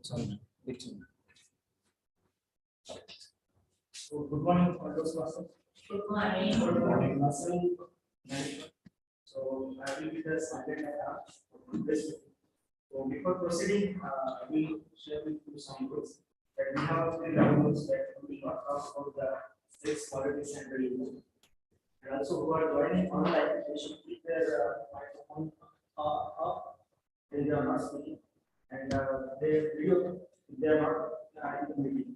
Sorry. So good morning, all those classes. Good morning. Good morning, Marcel. So I will be the subject of this. So before proceeding, I will share with you some rules that we have three rules that we will not talk about the six qualities and religion. And also who are joining online, they should keep their microphone up when they are not speaking, and their video if they are not in the meeting.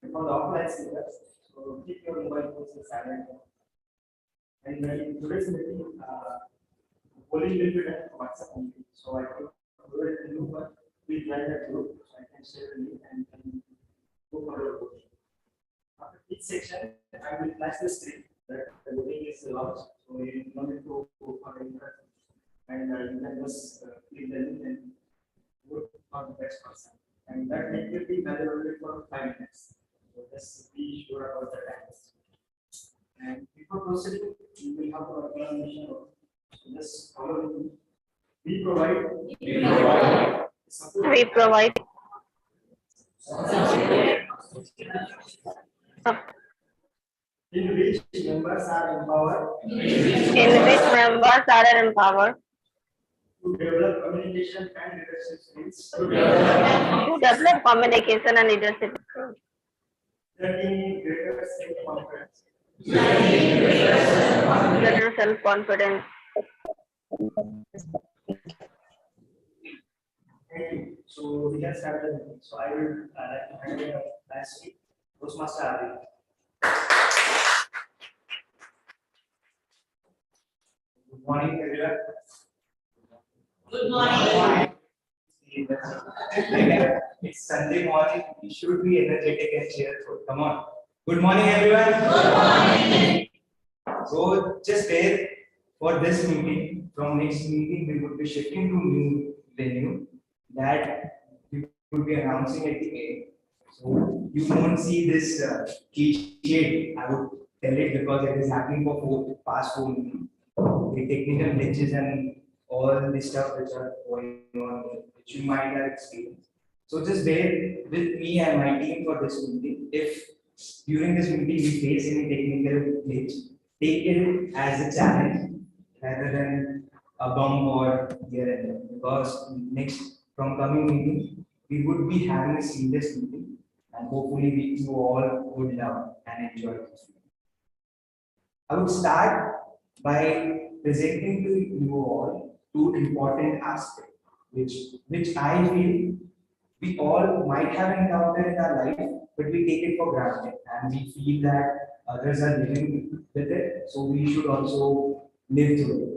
And for the offline speakers, so keep your mobile phones silent. And in today's meeting, polling will be done on WhatsApp only. So I could provide the new one. Please join that group so I can share the link and go for your voting. After each section, I will flash the screen that the voting is launched. So you don't need to go for the internet. And you can just click the link and vote for the best person. And that link will be valid only for 5 minutes. So just be sure about the time. And before proceeding, we will have our explanation. So just follow me. We provide. We provide In which members are empowered to develop communication and leadership skills. to develop communication and leadership skills. Gaining greater self-confidence. Greater self-confidence. Thank you. So we can start the meeting. So I will like to hand it last week. Postmaster Adi. Good morning, everyone. Good morning. It's Sunday morning. We should be energetic and cheerful. Come on. Good morning, everyone. Good morning. So just there for this meeting. From next meeting, we would be shifting to new venue that we would be announcing at the end. So you won't see this cliche. I would tell it because it is happening for past 4 meetings. The technical glitches and all the stuff which are going on, which you might have experienced. So just bear with me and my team for this meeting. If during this meeting we face any technical glitch, take it as a challenge rather than a bump or here and there. Because next from coming meeting, we would be having a seamless meeting, and hopefully you all would love and enjoy this. I would start by presenting to you all 2 important aspects, which I feel we all might have encountered in our life, but we take it for granted, and we feel that others are living with it, so we should also live through it.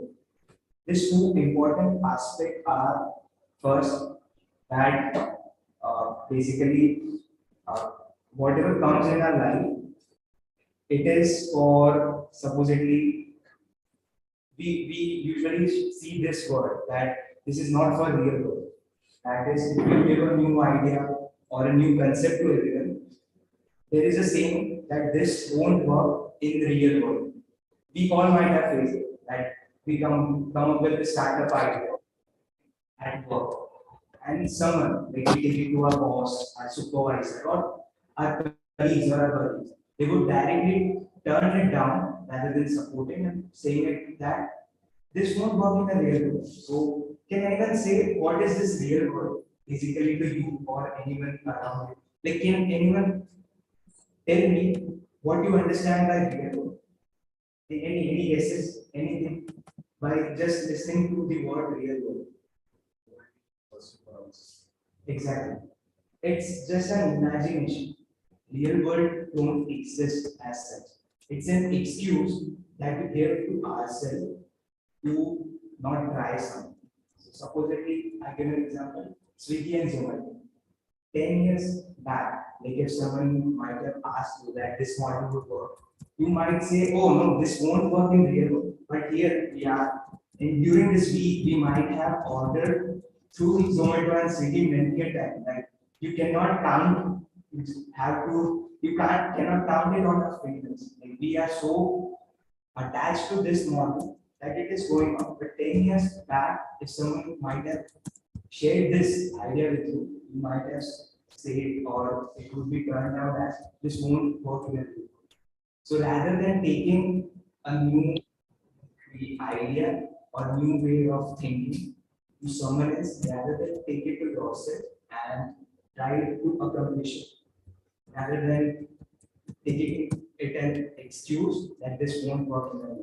These 2 important aspects are first that basically whatever comes in our life, it is for supposedly we usually see this word that this is not for real world. That is, if you give a new idea or a new concept to everyone, there is a saying that this won't work in the real world. We all might have faced it, that we come up with a startup idea at work, and someone, like we take it to our boss, our supervisor, or our colleagues or our buddies, they would directly turn it down rather than supporting and saying it that this won't work in the real world. So can anyone say what is this real world basically to you or anyone around you? Like, can anyone tell me what you understand by real world? Any guesses? Anything? By just listening to the word real world. Exactly. It's just an imagination. Real world don't exist as such. It's an excuse that we give to ourselves to not try something. So supposedly, I give an example, Swiggy and Zomato. 10 years back, like if someone might have asked you that this model would work, you might say, oh no, this won't work in real world. But here we are. And during this week, we might have ordered through Zomato and Swiggy many a time. Like you cannot count, cannot count it on our fingers. Like we are so attached to this model that it is going on. But 10 years back, if someone might have shared this idea with you, you might have said, or it would be turned out as this won't work with you. So rather than taking a new idea or new way of thinking to someone else, rather than take it to yourself and try to accomplish it, rather than taking it an excuse that this won't work in my life.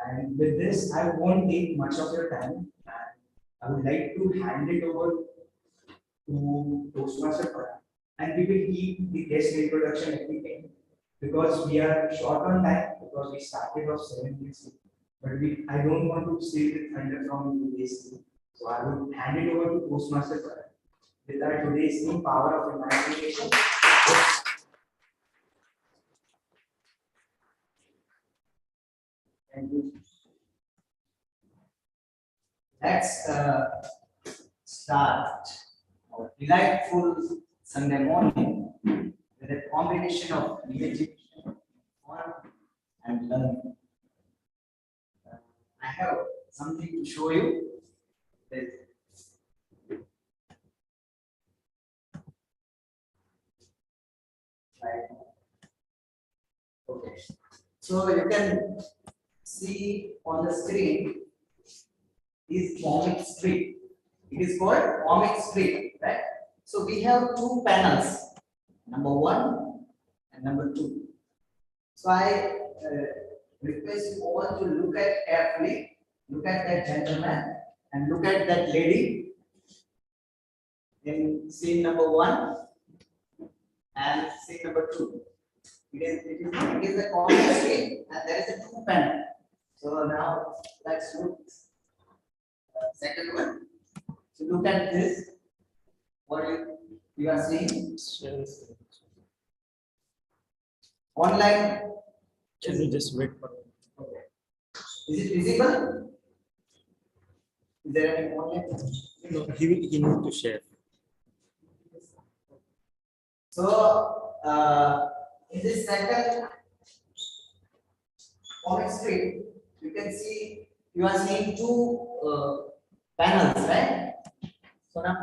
And with this, I won't take much of your time, and I would like to hand it over to Toastmaster Parag, and we will keep the guest introduction at the end because we are short on time because we started off 7 minutes. But I don't want to steal the thunder from today's team. So I will hand it over to Toastmaster Parag with our today's team, Power of Imagination. Thank you. Let's start our delightful Sunday morning with a combination of imagination, fun, and learning. I have something to show you. Right. Okay. So you can see on the screen is comic strip. It is called comic strip, right? So we have two panels, number 1 and number 2. So I request you all to look at carefully, look at that gentleman and look at that lady in scene number 1 and scene number 2. It is a comic strip and there is a 2 panel. So now let's look. Second one. So look at this. What you are seeing? Online. Can you just wait for it? Okay. Is it visible? Is there any online? No, he needs to share. So in this second comic strip, you can see you are seeing 2 panels, right? So now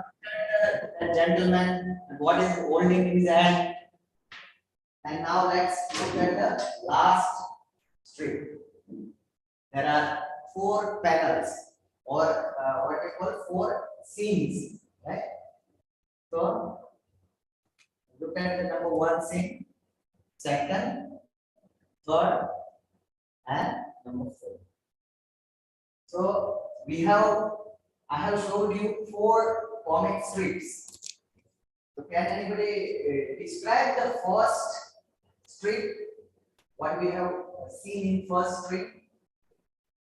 that gentleman and what is holding in his hand. And now let's look at the last strip. There are 4 panels or what we call 4 scenes, right? So look at the number 1 scene, second, third, and number 4. So I have showed you 4 comic strips. So can anybody describe the first strip? What we have seen in first strip?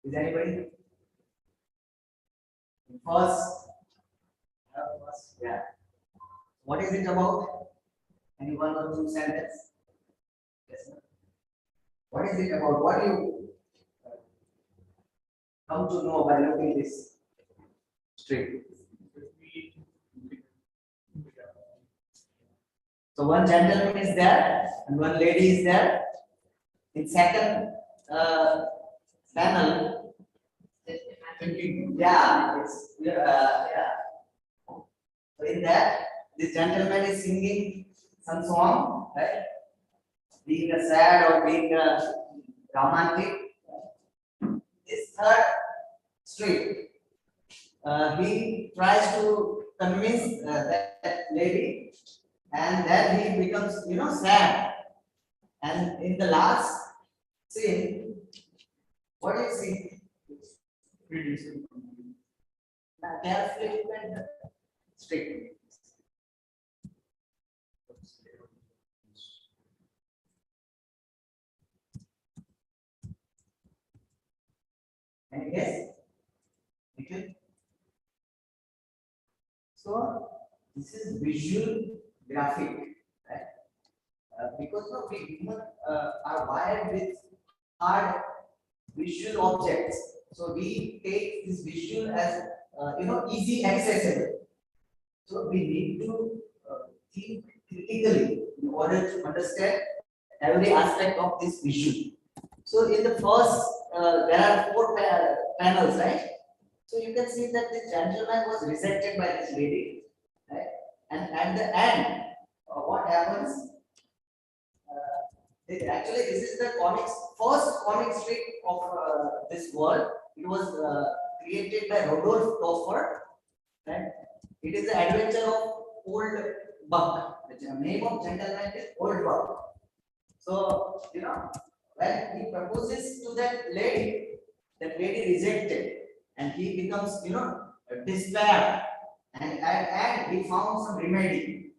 Is anybody? First, yeah. What is it about? Any 1 or 2 sentences? Yes, sir. What is it about? What do you come to know by looking at this strip? So one gentleman is there and one lady is there. In second panel, yeah. So in that, this gentleman is singing some song, right? Being a sad or being a romantic. This third strip, he tries to convince that lady, and then he becomes, sad. And in the last scene, what do you see? Now, carefully look at the strip. And yes, okay. So this is visual graphic, right? Because we human are wired with hard visual objects, so we take this visual as easy accessible. So we need to think critically in order to understand every aspect of this visual. So in the first, there are 4 panels, right? So you can see that this gentleman was rejected by this lady, right? And at the end, what happens? Actually, this is the first comic strip of this world. It was created by Rodolphe Toffer, right? It is the adventure of Old Buck. The name of gentleman is Old Buck. So, when he proposes to that lady rejected, and he becomes, despair, and he found some remedy.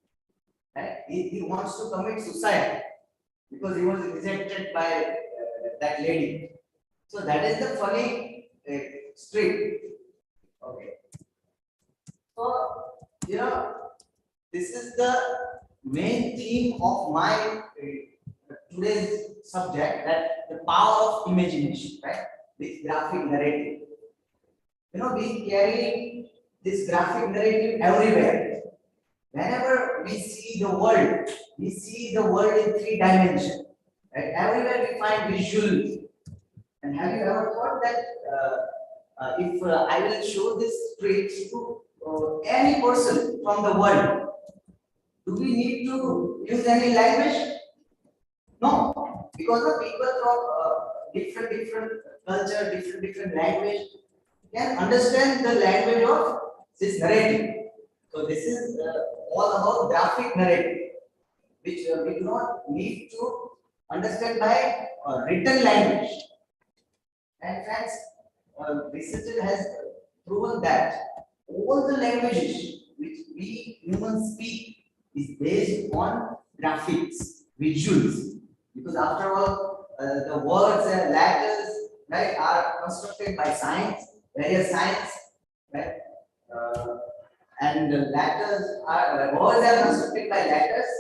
Right? He wants to commit suicide because he was rejected by that lady. So that is the funny strip. Okay. So, this is the main theme of my today's subject, that the power of imagination, right? This graphic narrative. We carry this graphic narrative everywhere. Whenever we see the world in 3 dimensions. Right? Everywhere we find visuals. And have you ever thought that if I will show this traits to any person from the world, do we need to use any language? No, because the people from different culture, different language can understand the language of this narrative. So this is all about graphic narrative, which we do not need to understand by written language. And friends, research has proven that all the languages which we humans speak is based on graphics, visuals. Because after all, the words and letters, right, are constructed by science, various science, right? And the letters words are constructed by letters,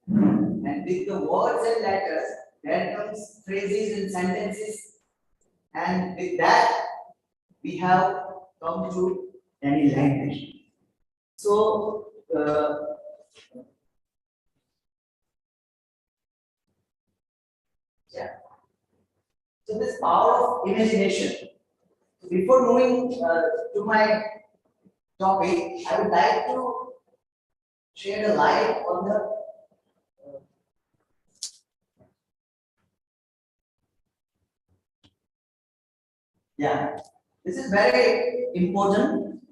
and with the words and letters, there comes phrases and sentences, and with that, we have come to any language. So, yeah. So this power of imagination. Before moving to my topic, I would like to shed a light on the yeah. This is very important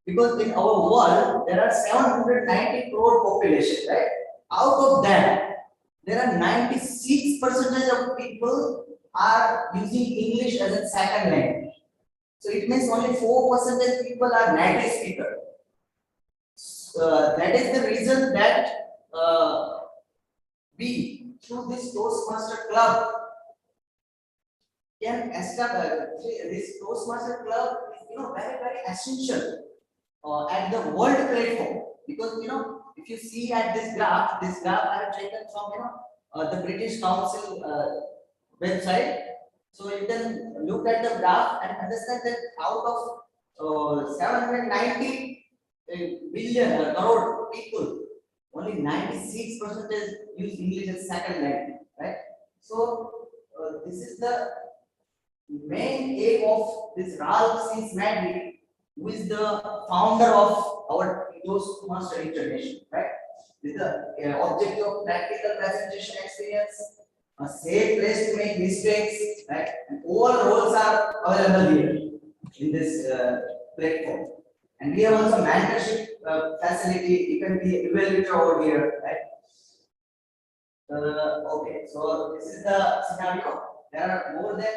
because in our world there are 790 crore population, right? Out of that, there are 96% of people are using English as a second language. So it means only 4% people are native speaker. That is the reason that we, through this Toastmaster Club, can establish this Toastmaster Club is very essential at the world platform, because if you see at this graph I have taken from the British Council website. So you can look at the graph and understand that out of 790 billion crore people, only 96% use English as second language, right? So this is the main aim of this Ralph C. Smedley, who is the founder of our Toastmaster International, right? With the objective of practical presentation experience, a safe place to make mistakes, right? And all roles are available here in this platform. And we have also mentorship facility. You can be evaluator over here, right? Okay, so this is the scenario. There are more than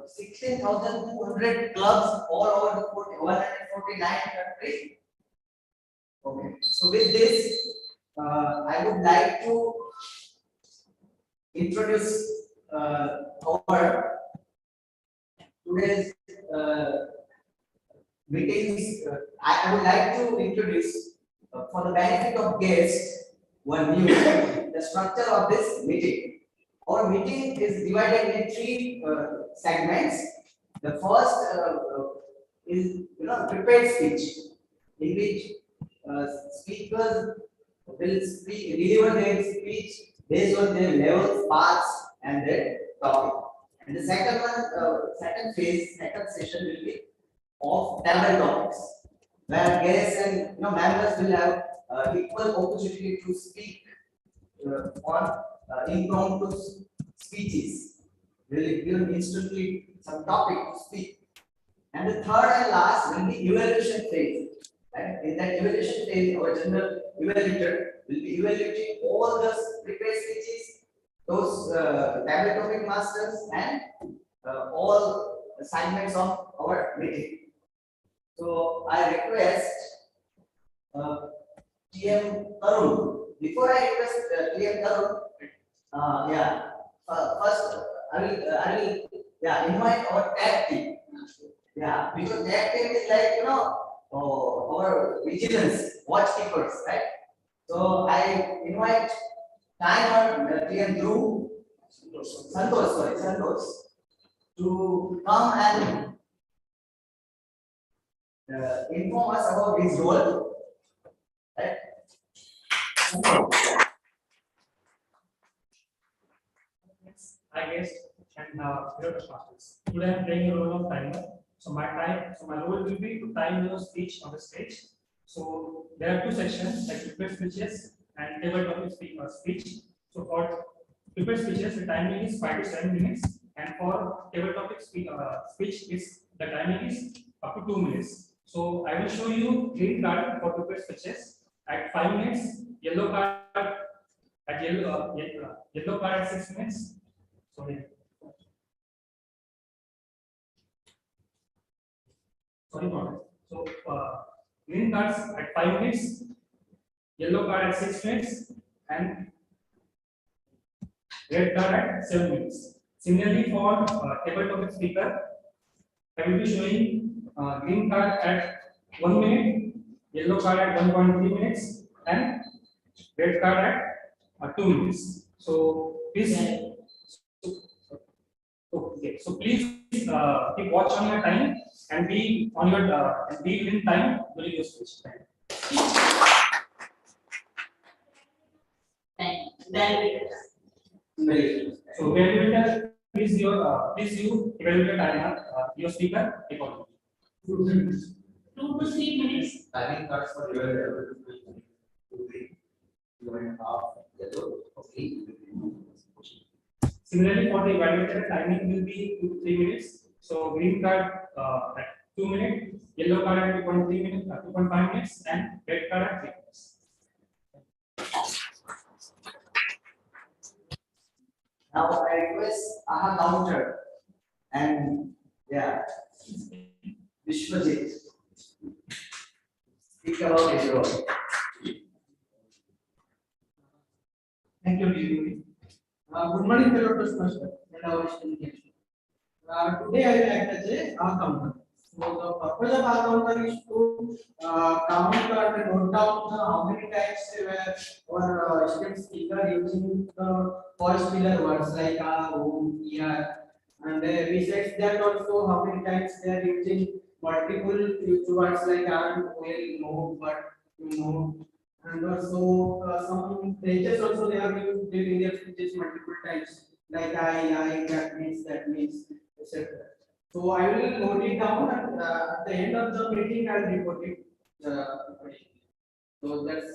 16,200 clubs all over the 149 countries. Okay, so with this, I would like to introduce our today's meetings. I would like to introduce, for the benefit of guests who are new, the structure of this meeting. Our meeting is divided in 3 segments. The first is prepared speech, in which speakers will deliver their speech based on their levels, paths, and their topic. And the second one, second phase, second session will be of tablet topics, where guests and members will have equal opportunity to speak on impromptu speeches. Will give instantly some topic to speak. And the third and last will be evaluation phase. And in that evaluation phase, our general evaluator will be evaluating all the prepared speeches, those tablet topic masters, and all assignments of our meeting. So I request TM Tarun. Before I request TM Tarun, first I will invite our tag team. Yeah, because tag team is like our vigilance, watchkeepers, right? So I invite timer TM Dhruv, Santosh, to come and inform us about his role. Right? I guess, and period of classes. Today I'm playing the role of timer. So my role will be to time your speech on the stage. So there are two sections like prepared speeches and table topic speech. So for prepared speeches, the timing is 5 to 7 minutes, and for table topic speech is the timing is up to 2 minutes. So I will show you green card for prepared speeches at 5 minutes, yellow card at yellow card at 6 minutes. Sorry. Sorry for that. So green cards at 5 minutes, yellow card at 6 minutes, and red card at 7 minutes. Similarly, for table topic speaker, I will be showing green card at 1 minute, yellow card at 1.3 minutes, and red card at 2 minutes. So please. Okay, so please keep watch on your time and be on your and be within time during your speech time. So evaluator, please you evaluate your timer, your speaker accordingly. 2 to 3 minutes. Timing cards for your 2.5 yellow, okay. Similarly, for the evaluator, timing will be 2 to 3 minutes. So green card at 2 minutes, yellow card at 2.3 minutes, 2.5 minutes, and red card at 3 minutes. Now I request Aha counter and Vishwajit speak about his role. Thank you, DVP. Good morning, fellow Toastmasters and our student guests. Today I will act as a counter. So the purpose of counter is to count and note down how many times our student speaker using the first pillar words like and besides that also how many times they are using multiple words like no, but, and also some phrases also they are used during their speeches multiple times like that means, etc. So I will note it down and at the end of the meeting I will report it. So that's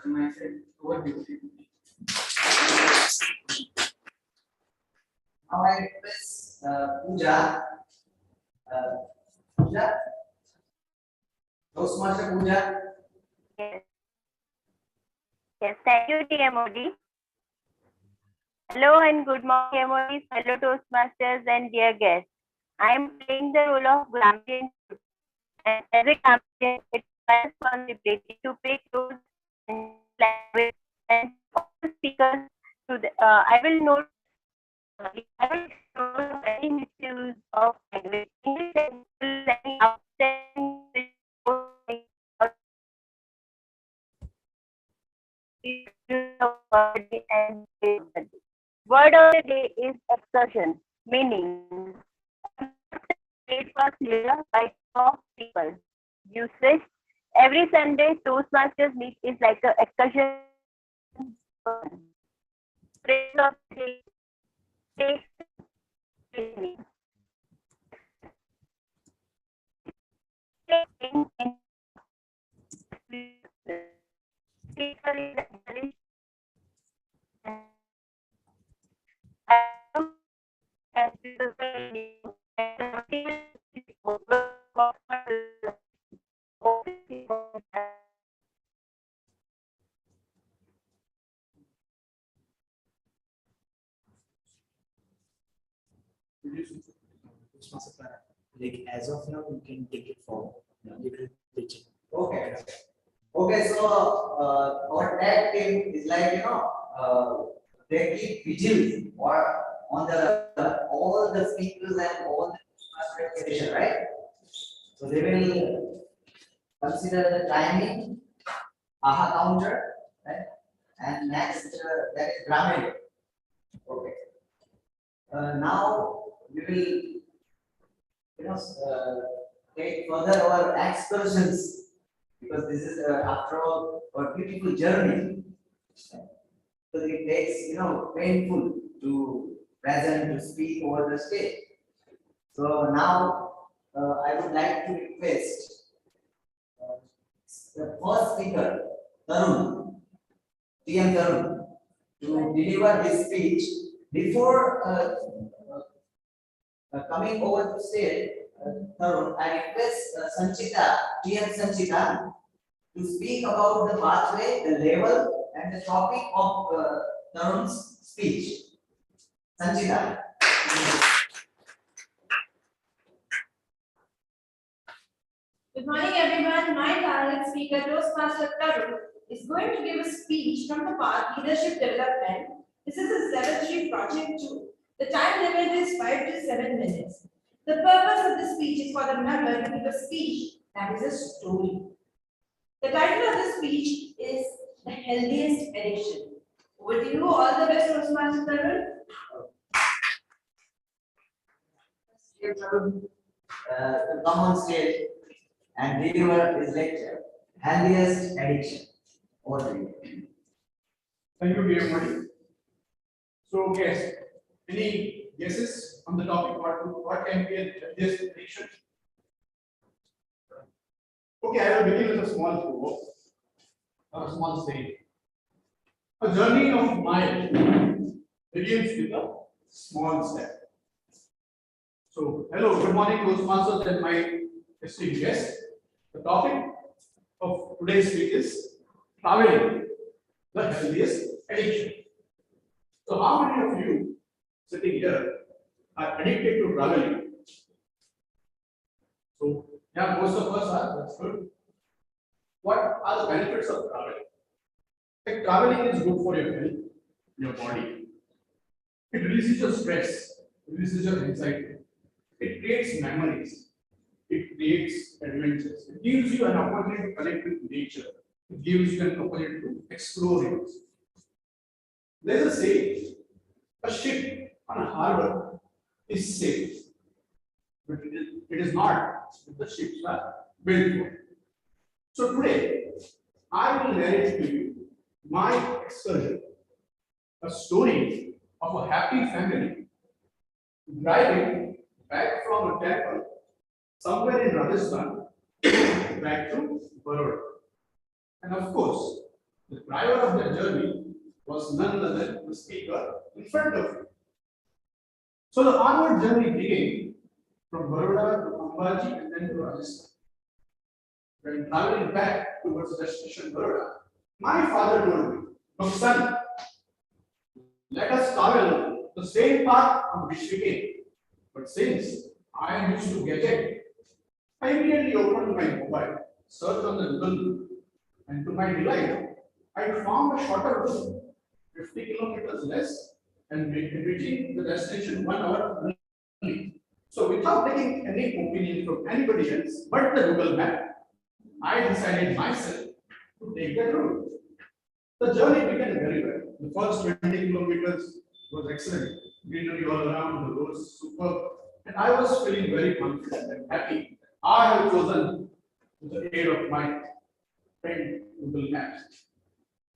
my side. Over to you. Now I request Pooja. Pooja. Toastmaster Pooja. Yes. Yes, thank you, TMOD. Hello and good morning, TMOD, fellow Toastmasters and dear guests. I am playing the role of Grampian, and as a Grampian, it's my responsibility to pick those and language and all the speakers to the. I will note any misuse of language. English and any outstanding word of the day is excursion, meaning it was clear by top people. Usage every Sunday Toastmasters meet is like an excursion. Phrase of the day, Like as of now, you can take it forward. You will pitch it. Okay. Okay, so our tag team is like, they keep vigil or on the all the speakers and all the presentation, right? So they will consider the timing, AHA counter, right? And next that is grammar. Okay. Now we will, take further our excursions because this is after all a beautiful journey. So it takes, painful to present, to speak over the stage. So now I would like to request the first speaker, Tarun, TM Tarun, to deliver his speech. Before coming over to stage, Tarun, I request Sanchita, TM Sanchita, to speak about the pathway, the level, and the topic of Tarun's speech. Sanchita. Good morning, everyone. My talented speaker, Toastmaster Tarun, is going to give a speech from the path Leadership Development. This is a 7th Project 2. The time limit is 5 to 7 minutes. The purpose of the speech is for the member to give a speech that is a story. The title of the speech is The Healthiest Addiction. Over to you, all the best, Toastmaster Tarun. To come on stage and deliver his lecture, Healthiest Addiction. Over to you. Thank you, dear Modi. So, guess any guesses on the topic? What can be a healthiest addiction? Okay, I will begin with a small probe, or a small saying. A journey of mile begins with a small step. So, hello, good morning, Toastmasters and my esteemed guests. The topic of today's speech is traveling, the healthiest addiction. So, how many of you sitting here are addicted to traveling? So, yeah, most of us are, that's good. What are the benefits of traveling? Like, traveling is good for your health, your body. It releases your stress, releases your anxiety. It creates memories. It creates adventures. It gives you an opportunity to connect with nature. It gives you an opportunity to explore it. There's a saying, a ship on a harbor is safe, but it is not what the ships are built for. So today, I will narrate to you my excursion, a story of a happy family driving back from a temple somewhere in Rajasthan back to Baroda. And of course, the driver of the journey was none other than the speaker in front of you. So the onward journey began from Baroda to Ambaji and then to Rajasthan. When traveling back towards the destination Baroda, my father told me, "Look, son, let us travel the same path on which we came. But since I am used to gadget, I immediately opened my mobile, searched on the Google, and to my delight, I found a shorter route, 50 kilometers less, and reaching the destination 1 hour early. So without taking any opinion from anybody else but the Google map, I decided myself to take that route. The journey began very well. The first 20 kilometers was excellent. Greenery all around, the roads superb, and I was feeling very confident and happy. I have chosen with the aid of my friend Google Maps.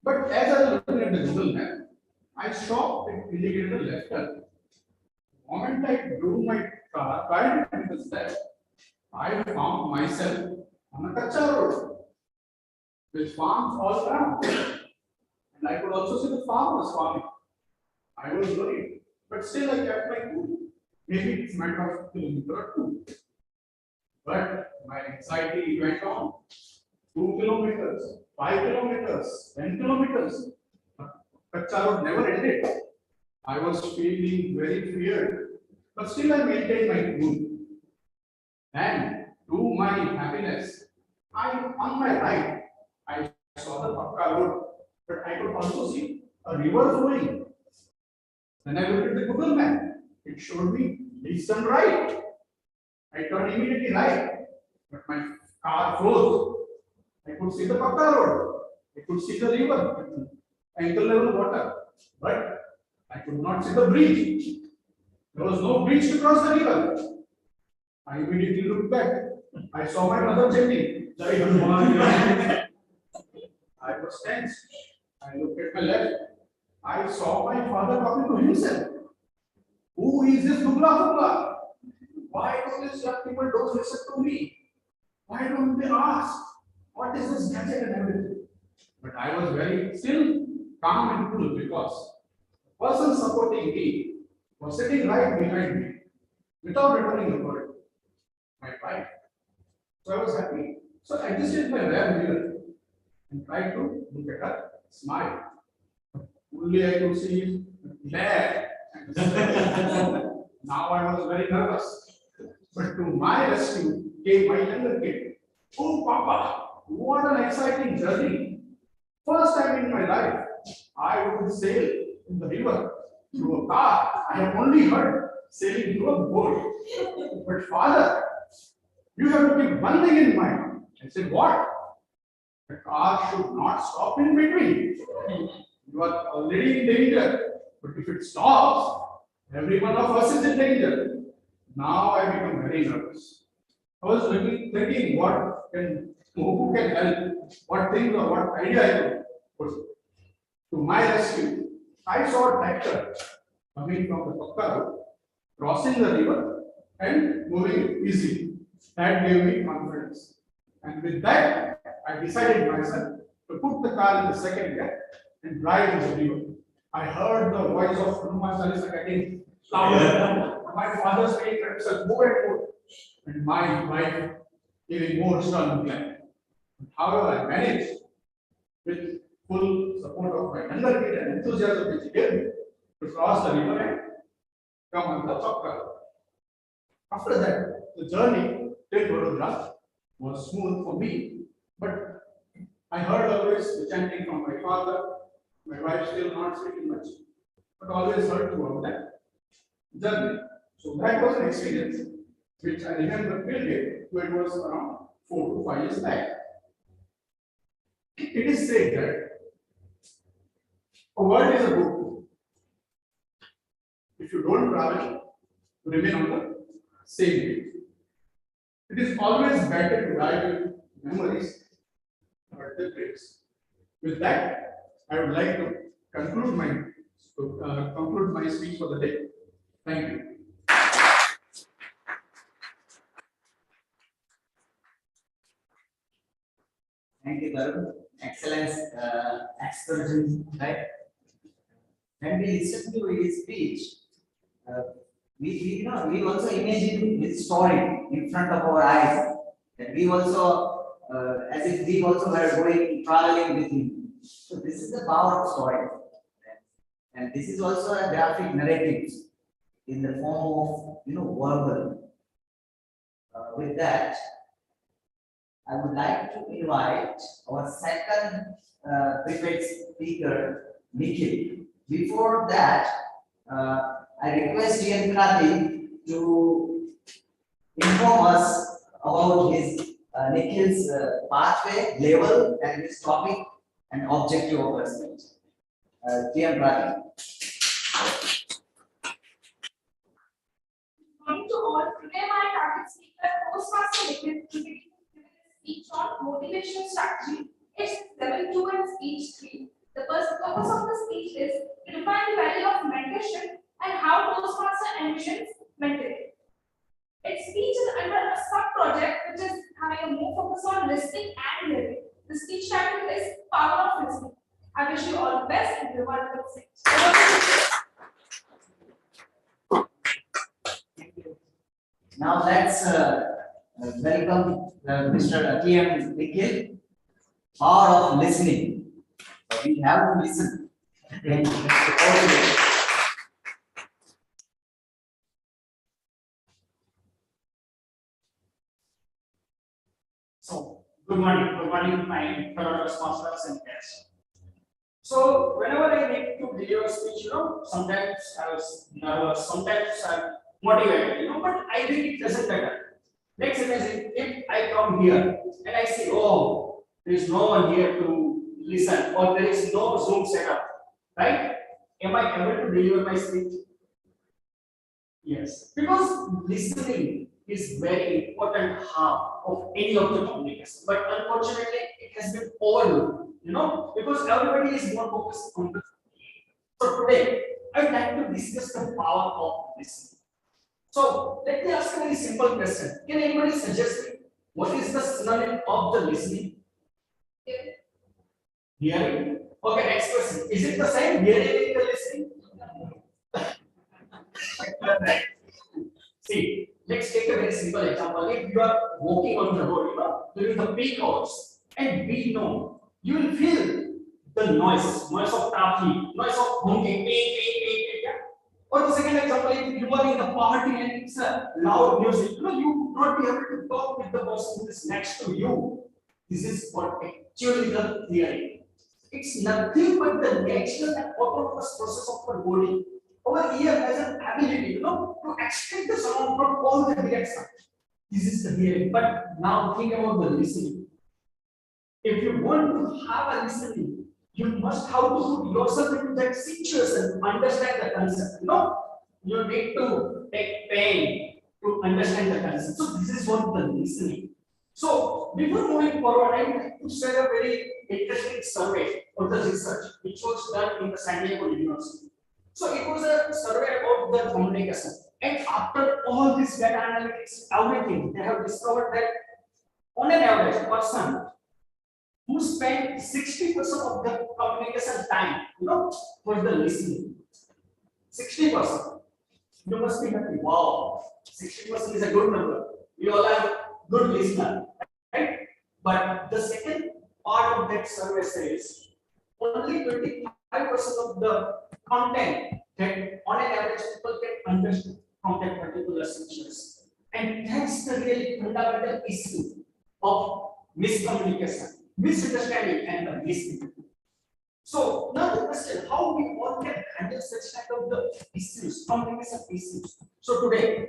But as I was looking at the Google map, I stopped and indicated a left turn. The moment I drove my car 5 meters left, I found myself on a Kacha road with farms all around. And I could also see the farmers farming. I was worried, but still I kept my cool. Maybe it's a matter of kilometer or two. But my anxiety went on. 2 kilometers, 5 kilometers, 10 kilometers. Kacha road never ended. I was feeling very feared, but still I maintained my cool. And to my happiness, on my right, I saw the Pakka road, but I could also see a river flowing. Then I looked at the Google map. It showed me east and right. I turned immediately right, but my car froze. I could see the Pakka road. I could see the river, ankle level water, but I could not see the bridge. There was no bridge to cross the river. I immediately looked back. I saw my mother chanting. Jai Hanuman. I was tense. I looked at my left. I saw my father talking to himself. Who is this Dubla Dubla? Why don't these young people don't listen to me? Why don't they ask? What is this gadget and everything? But I was very still calm and cool because the person supporting me was sitting right behind me without returning a word. My wife. So I was happy. So I adjusted my rear mirror and tried to look at her, smile. Only I could see glare. Now I was very nervous. But to my rescue came my younger kid. Oh, Papa, what an exciting journey. First time in my life, I would sail in the river through a car. I have only heard sailing through a boat. But Father, you have to keep one thing in mind. I said, what? The car should not stop in between. You are already in danger. But if it stops, every one of us is in danger. Now I become very nervous. I was thinking who can help, what things or what idea I could put. To my rescue, I saw a tractor coming from the Pakka road, crossing the river and moving easily. That gave me confidence. And with that, I decided myself to put the car in the second gear and drive in the river. I heard the voice of Hanuman Chalisa getting louder. My father saying to himself, move and move. And my wife giving more stern glare. However, I managed with full support of my younger kid and enthusiasm which he gave me to cross the river and come on the Pakka. After that, the journey till Vadodara was smooth for me, but I heard always the chanting from my father. My wife still not speaking much, but always heard throughout that journey. So that was an experience which I remember clearly, when it was around 4 to 5 years back. It is said that a word is a book. If you don't travel, you remain on the same page. It is always better to dive in memories or the traits. With that, I would like to conclude my speech for the day. Thank you. Thank you, Tarun. Excellent excursion, right? When we listen to his speech, we also imagine his story in front of our eyes. And we also, as if we also were going traveling with him. So this is the power of story. And this is also a graphic narrative in the form of, verbal. With that, I would like to invite our second prepared speaker, Nikhil. Before that, I request Ian Krati to inform us about his Nikhil's pathway, level, and his topic and objective of our speech. Ian Krati. Morning to all. Today my target speaker, Postmaster Nikhil, will be giving a speech on motivation strategy. It's level 2 and speech 3. The purpose of the speech is to define the value of mentorship and how Postmaster envisions mentoring. Its speech is under a sub-project which is having a more focus on power of listening. I wish you all the best and everyone will sit. Now let's welcome Mr. VTM Meeting. Power of listening. We have to listen. So, good morning, my fellow sponsors and guests. So, whenever I need to deliver a speech, sometimes I was nervous, sometimes I'm motivated, but I think it doesn't matter. Let's imagine if I come here and I say, oh, there is no one here to listen, or there is no Zoom setup, right? Am I able to deliver my speech? Yes, because listening is very important half of any of the communication, but unfortunately it has been overlooked, because everybody is more focused on the. So today I would like to discuss the power of listening. So let me ask a very simple question. Can anybody suggest me what is the synonym of the listening? Hearing. Okay, next question. Is it the same hearing in the listening? See, let's take a very simple example. If you are walking on the road, during the peak hours, and we know you will feel the noise of traffic, noise of honking, yeah. Or the second example, if you are in the party and it's a loud music, you will not be able to talk with the person who is next to you. This is what actually the hearing. It's nothing but the natural and autonomous process of our body. Our ear has an ability, to extract the sound from all the directions. This is the hearing. But now think about the listening. If you want to have a listening, you must have to put yourself into that situation, understand the concept. You need to take pain to understand the concept. So this is what the listening. So before moving forward, I would like to share a very interesting survey or the research which was done in the San Diego University. So it was a survey about the communication. And after all this data analytics, everything, they have discovered that on an average, person who spent 60% of the communication time, for the listening. 60%. You must be happy. Wow, 60% is a good number. You all are good listener, right? But the second part of that survey says only 25% of the content that on an average people can understand from that particular situation. And that's the really fundamental issue of miscommunication, misunderstanding, and the listening. So now the question, how we all can handle such kind of the issues, communication issues. So today,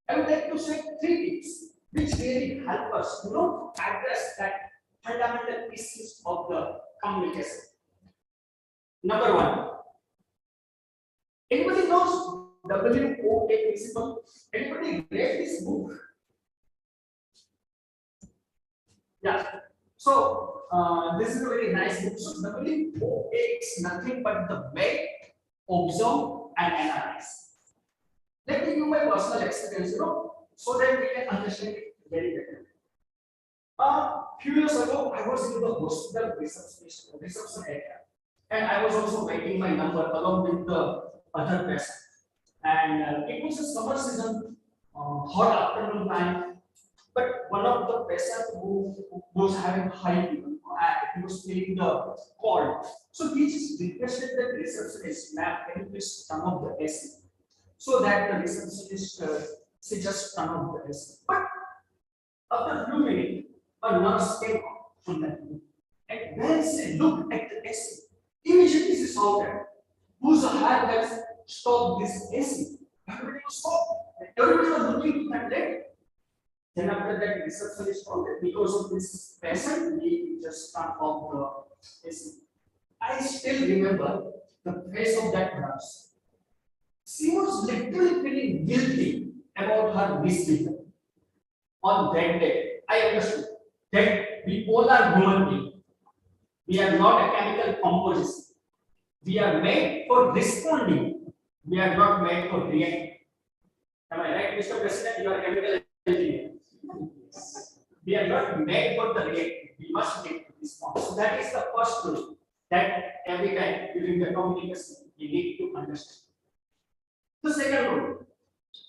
I would like to share 3 tips which really help us, address that fundamental issues of the communication. Number 1, anybody knows WOA principle? Anybody read this book? Yeah. So this is a very nice book. So WOA is nothing but the way, observe, and analyze. Let me give my personal experience, so that we can understand it very better. A few years ago, I was in the hospital reception area, and I was also waiting my number along with the other patients. And it was a summer season, hot afternoon time. But one of the patients who was having high fever, and he was feeling the cold. So he just requested the receptionist, ma'am, can you please turn off the AC? So that the receptionist she just turned off the AC. But after a few minutes, a nurse came from that room. And when she looked at the AC, immediately she saw that who's had that stop this AC. Everybody was stopped. Everybody was looking to that lady. Then after that, receptionist found that because of this patient, we just turned off the AC. I still remember the face of that nurse. She was literally feeling guilty about her misbehavior. On that day, I understood that we all are human beings. We are not a chemical composition. We are made for responding. We are not made for reacting. Am I right, Mr. President? You are a chemical engineer. We are not made for the reacting. We must need to respond. So that is the first rule that every time during the communication we need to understand. The second rule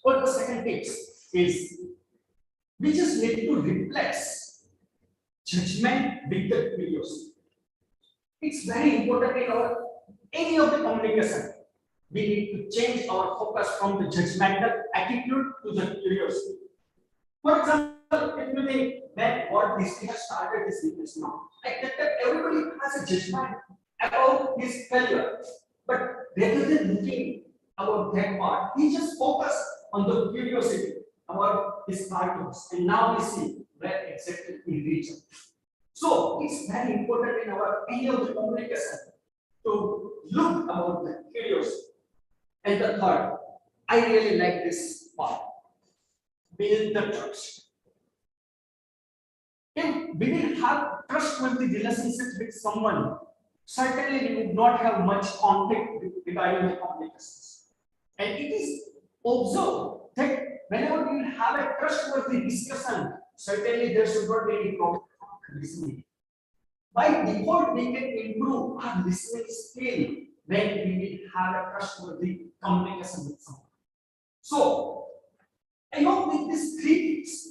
or the second tips is we just need to replace judgment with the curiosity. It's very important in our any of the communication. We need to change our focus from the judgmental attitude to the curiosity. For example, if you think when what this has started this business now, I think that everybody has a judgment about his failure, but rather than looking about that part, he just focus on the curiosity about his partners, and now we see where exactly he reached. So it's very important in our any of the communication to look about the curiosity. And the third, I really like this part. Build the trust. If we didn't have trustworthy relationships with someone, certainly we would not have much conflict regarding the communications. And it is observed that whenever we have a trustworthy discussion, certainly there should not be any problem listening. By default, we can improve our listening skill when we will have a trustworthy communication with someone. So, along with these three tips,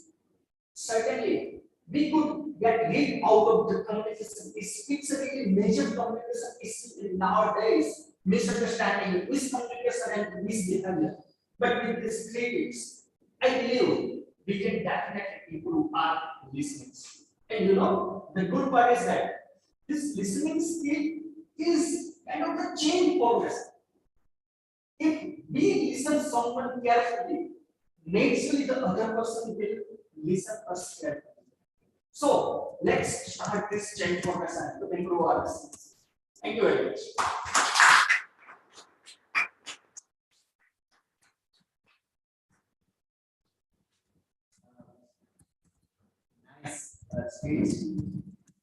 certainly we could get rid out of the communication. It's a really major communication issue in nowadays, misunderstanding, miscommunication, and misbehavior. But with these three tips, I believe we can definitely improve our listening skill. And you know, the good part is that this listening skill is kind of the chain progress. If we listen someone carefully, naturally the other person will listen us carefully. So let's start this chain progression to improve our listening. Thank you very much. Nice speech.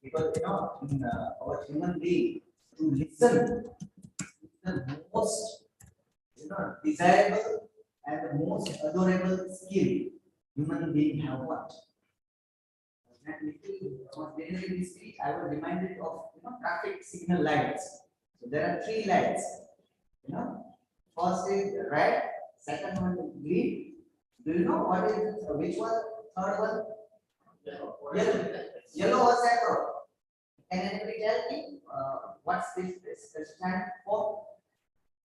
Because you know, in our human being, to listen is the most desirable and the most adorable skill human being have what. And I was delivering this speech, I was reminded of traffic signal lights. So there are three lights. First is red, second one is green. Do you know what is which one? Third one? Yellow. Yellow was second. Can anybody tell me what's this stand for?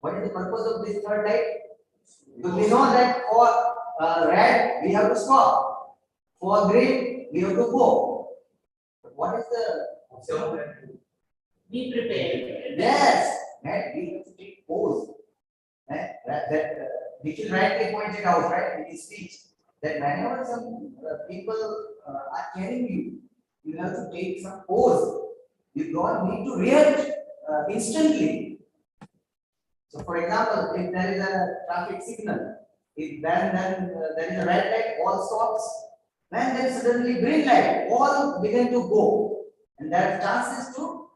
What is the purpose of this third light? Because we know that for red we have to stop, for green we have to go. But what is the Be prepared. yes? Right? We have to take pose. Right? That Nikhil rightly pointed out, right, in his speech, that whenever some people are carrying you, you have to take some pose. You don't need to react instantly. So, for example, if there is a traffic signal, if then there is a red light, all stops. When there is suddenly green light, all begin to go, and there are chances to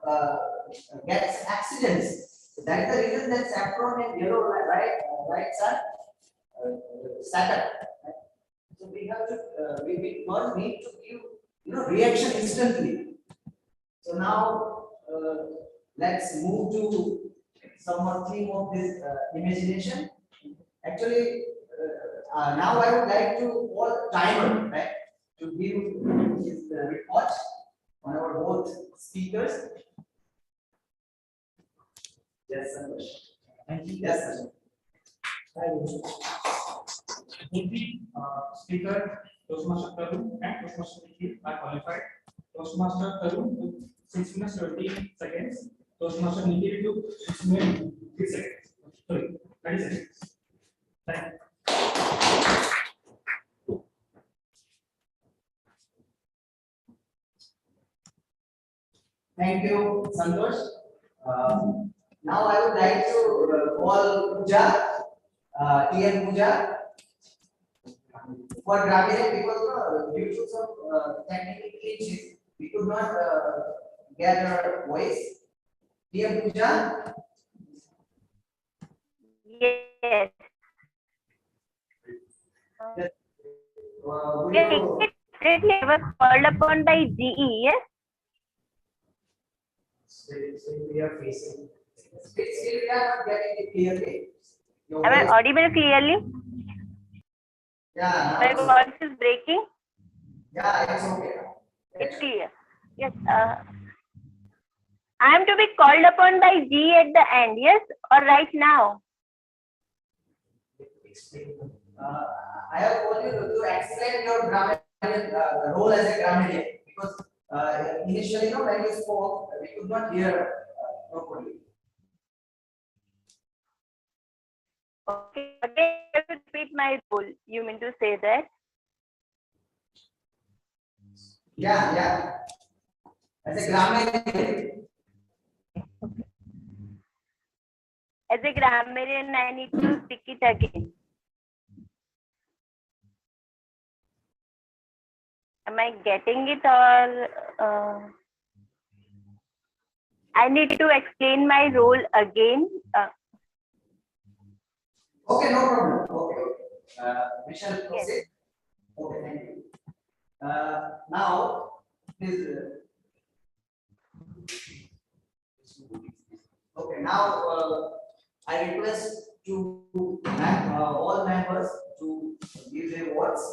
get accidents. So that is the reason that saffron and yellow lights are set up. Right? So we have to we don't need to give reaction instantly. So now let's move to some more theme of this imagination. Actually, now I would like to call timer, right, to give his report on our both speakers. Yes, Santosh. Thank you. Yes, Santosh. Speaker Toastmaster Tarun and Toastmaster Nikhil are qualified. Toastmaster Tarun took 6 minutes 20 seconds. Toastmaster Nikhil took 6 minutes 3 seconds. Sorry, 30 seconds. Thank you. Thank you, Santosh. Now I would like to call Pooja, TN Pooja. For Grameen, because due to some technical glitches, we could not get her voice. TN Pooja. Yes. Would Yes, you- I was called upon by GE, yes? Still we are facing. Still we are not getting it clearly. Your Am I voice- audible clearly? Yeah, My now voice is breaking. yeah, it's okay. It's clear. Yes. I am to be called upon by G at the end. Yes, or right now? Explain. I have told you to explain your grammarian role as a grammarian because initially, when you spoke, we could not hear properly. Okay. Again, I have to repeat my role. You mean to say that? Yeah, yeah. As a grammarian. As a grammarian, I need to speak it again. Am I getting it, or I need to explain my role again? Okay, no problem. Okay, okay. We shall Yes. proceed. Okay, thank you. Now, please. Okay, now I request to all members to give their words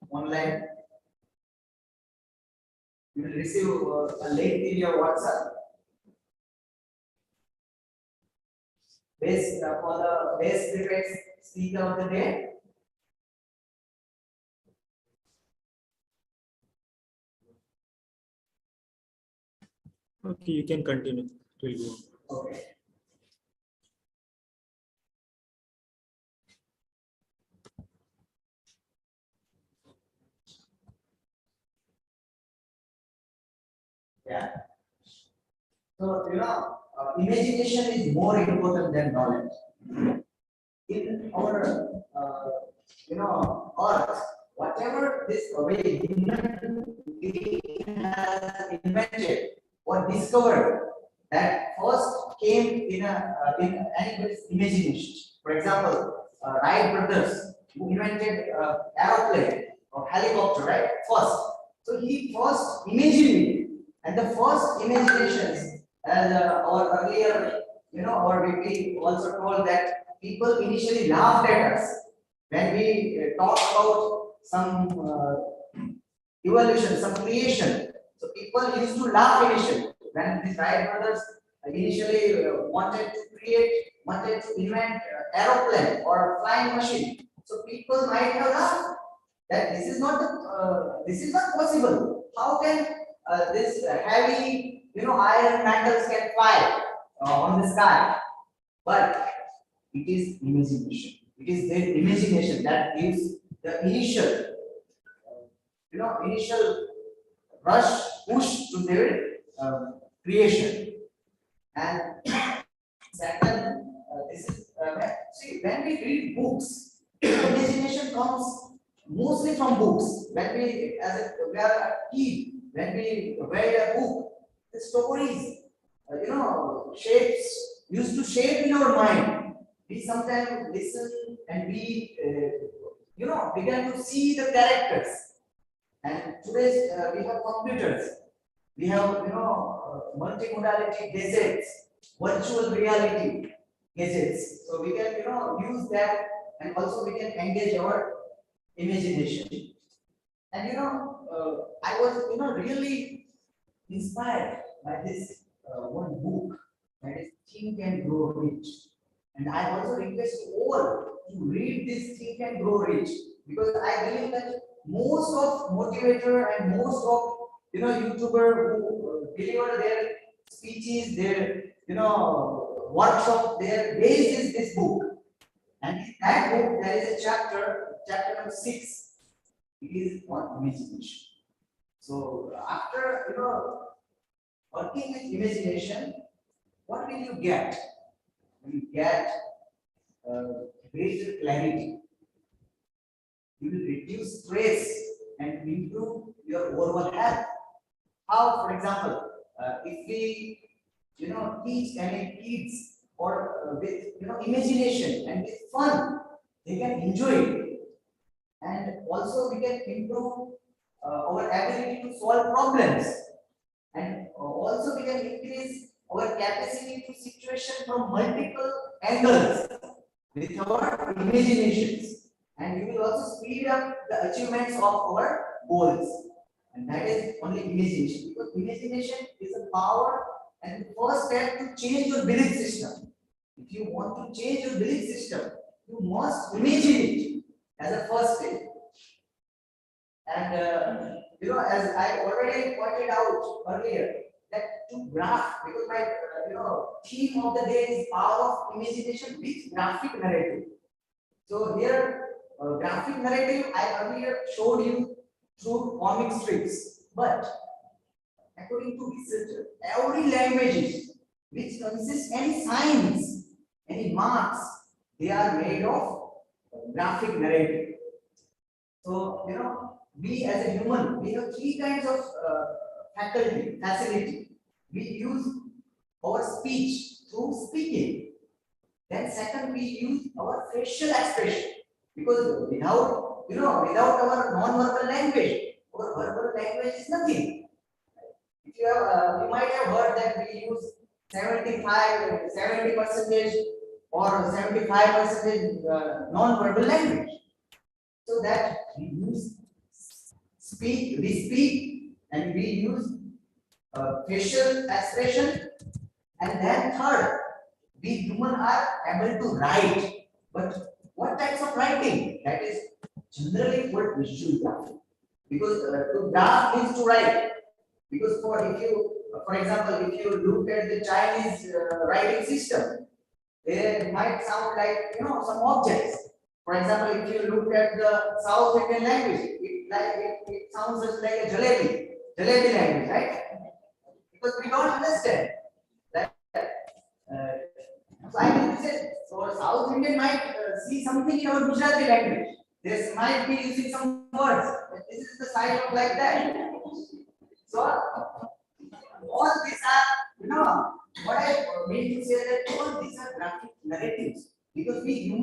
online. You will receive a link in your WhatsApp. Base for the best prepared speaker of the day. Okay, you can continue. It will go on. Okay. Yeah. So, imagination is more important than knowledge. In our, earth, whatever this way we has invented or discovered, that first came in anybody's imagination. For example, Wright brothers who invented aeroplane or helicopter, right? First, so he first imagined it, and the first imaginations, as our earlier, or we also told that people initially laughed at us when we talk about some evolution, some creation. So people used to laugh initially when the Wright brothers initially wanted to invent aeroplane or flying machine. So people might have laughed that this is not possible. How can this heavy, iron metals can fly on the sky? But it is imagination. It is their imagination that gives the initial rush, push to their creation. And second, this is see, when we read books, imagination comes mostly from books. When we are a kid, when we read a book, the stories, shapes used to shape in our mind. We sometimes listen and we, began to see the characters. And today we have computers, we have multimodality gadgets, virtual reality gadgets. So we can use that, and also we can engage our imagination. And I was really inspired by this one book, that is Think and Grow Rich. And I also request all to read this Think and Grow Rich, because I believe that most of motivator and most of YouTuber who deliver their speeches, their workshop, their base is this book. And in that book there is a chapter number 6. It is on imagination. So after working with imagination, what will you get? You get greater clarity. You will reduce stress and improve your overall health. How, for example, if we teach any kids or with imagination and with fun, they can enjoy it, and also we can improve our ability to solve problems, and also we can increase our capacity to situation from multiple angles with our imaginations, and we will also speed up the achievements of our goals. And that is only imagination, because imagination is a power and the first step to change your belief system. If you want to change your belief system, you must imagine it as a first step. And as I already pointed out earlier, that to graph, because my theme of the day is power of imagination with graphic narrative. So here, graphic narrative I earlier showed you through comic strips, but according to researchers, every language which consists any signs, any marks, they are made of graphic narrative. So we as a human, we have three kinds of facility. We use our speech through speaking. Then second, we use our facial expression, because without our non-verbal language, our verbal language is nothing. If you have, you might have heard that we use 70% or 75% non-verbal language. So that we use we speak and we use facial expression, and then third, we human are able to write. But what types of writing? That is generally called visual graphic, because to graph means to write. Because for example, if you look at the Chinese writing system, they might sound like some objects. For example, if you look at the South Indian language, it sounds just like a jalebi language, right? Because we don't understand that. So I mean to say, so South Indian might see something in our Gujarati language. This might be using some words. But this is the sign of like that. So all these are, what I mean to say that all these are graphic narratives, because we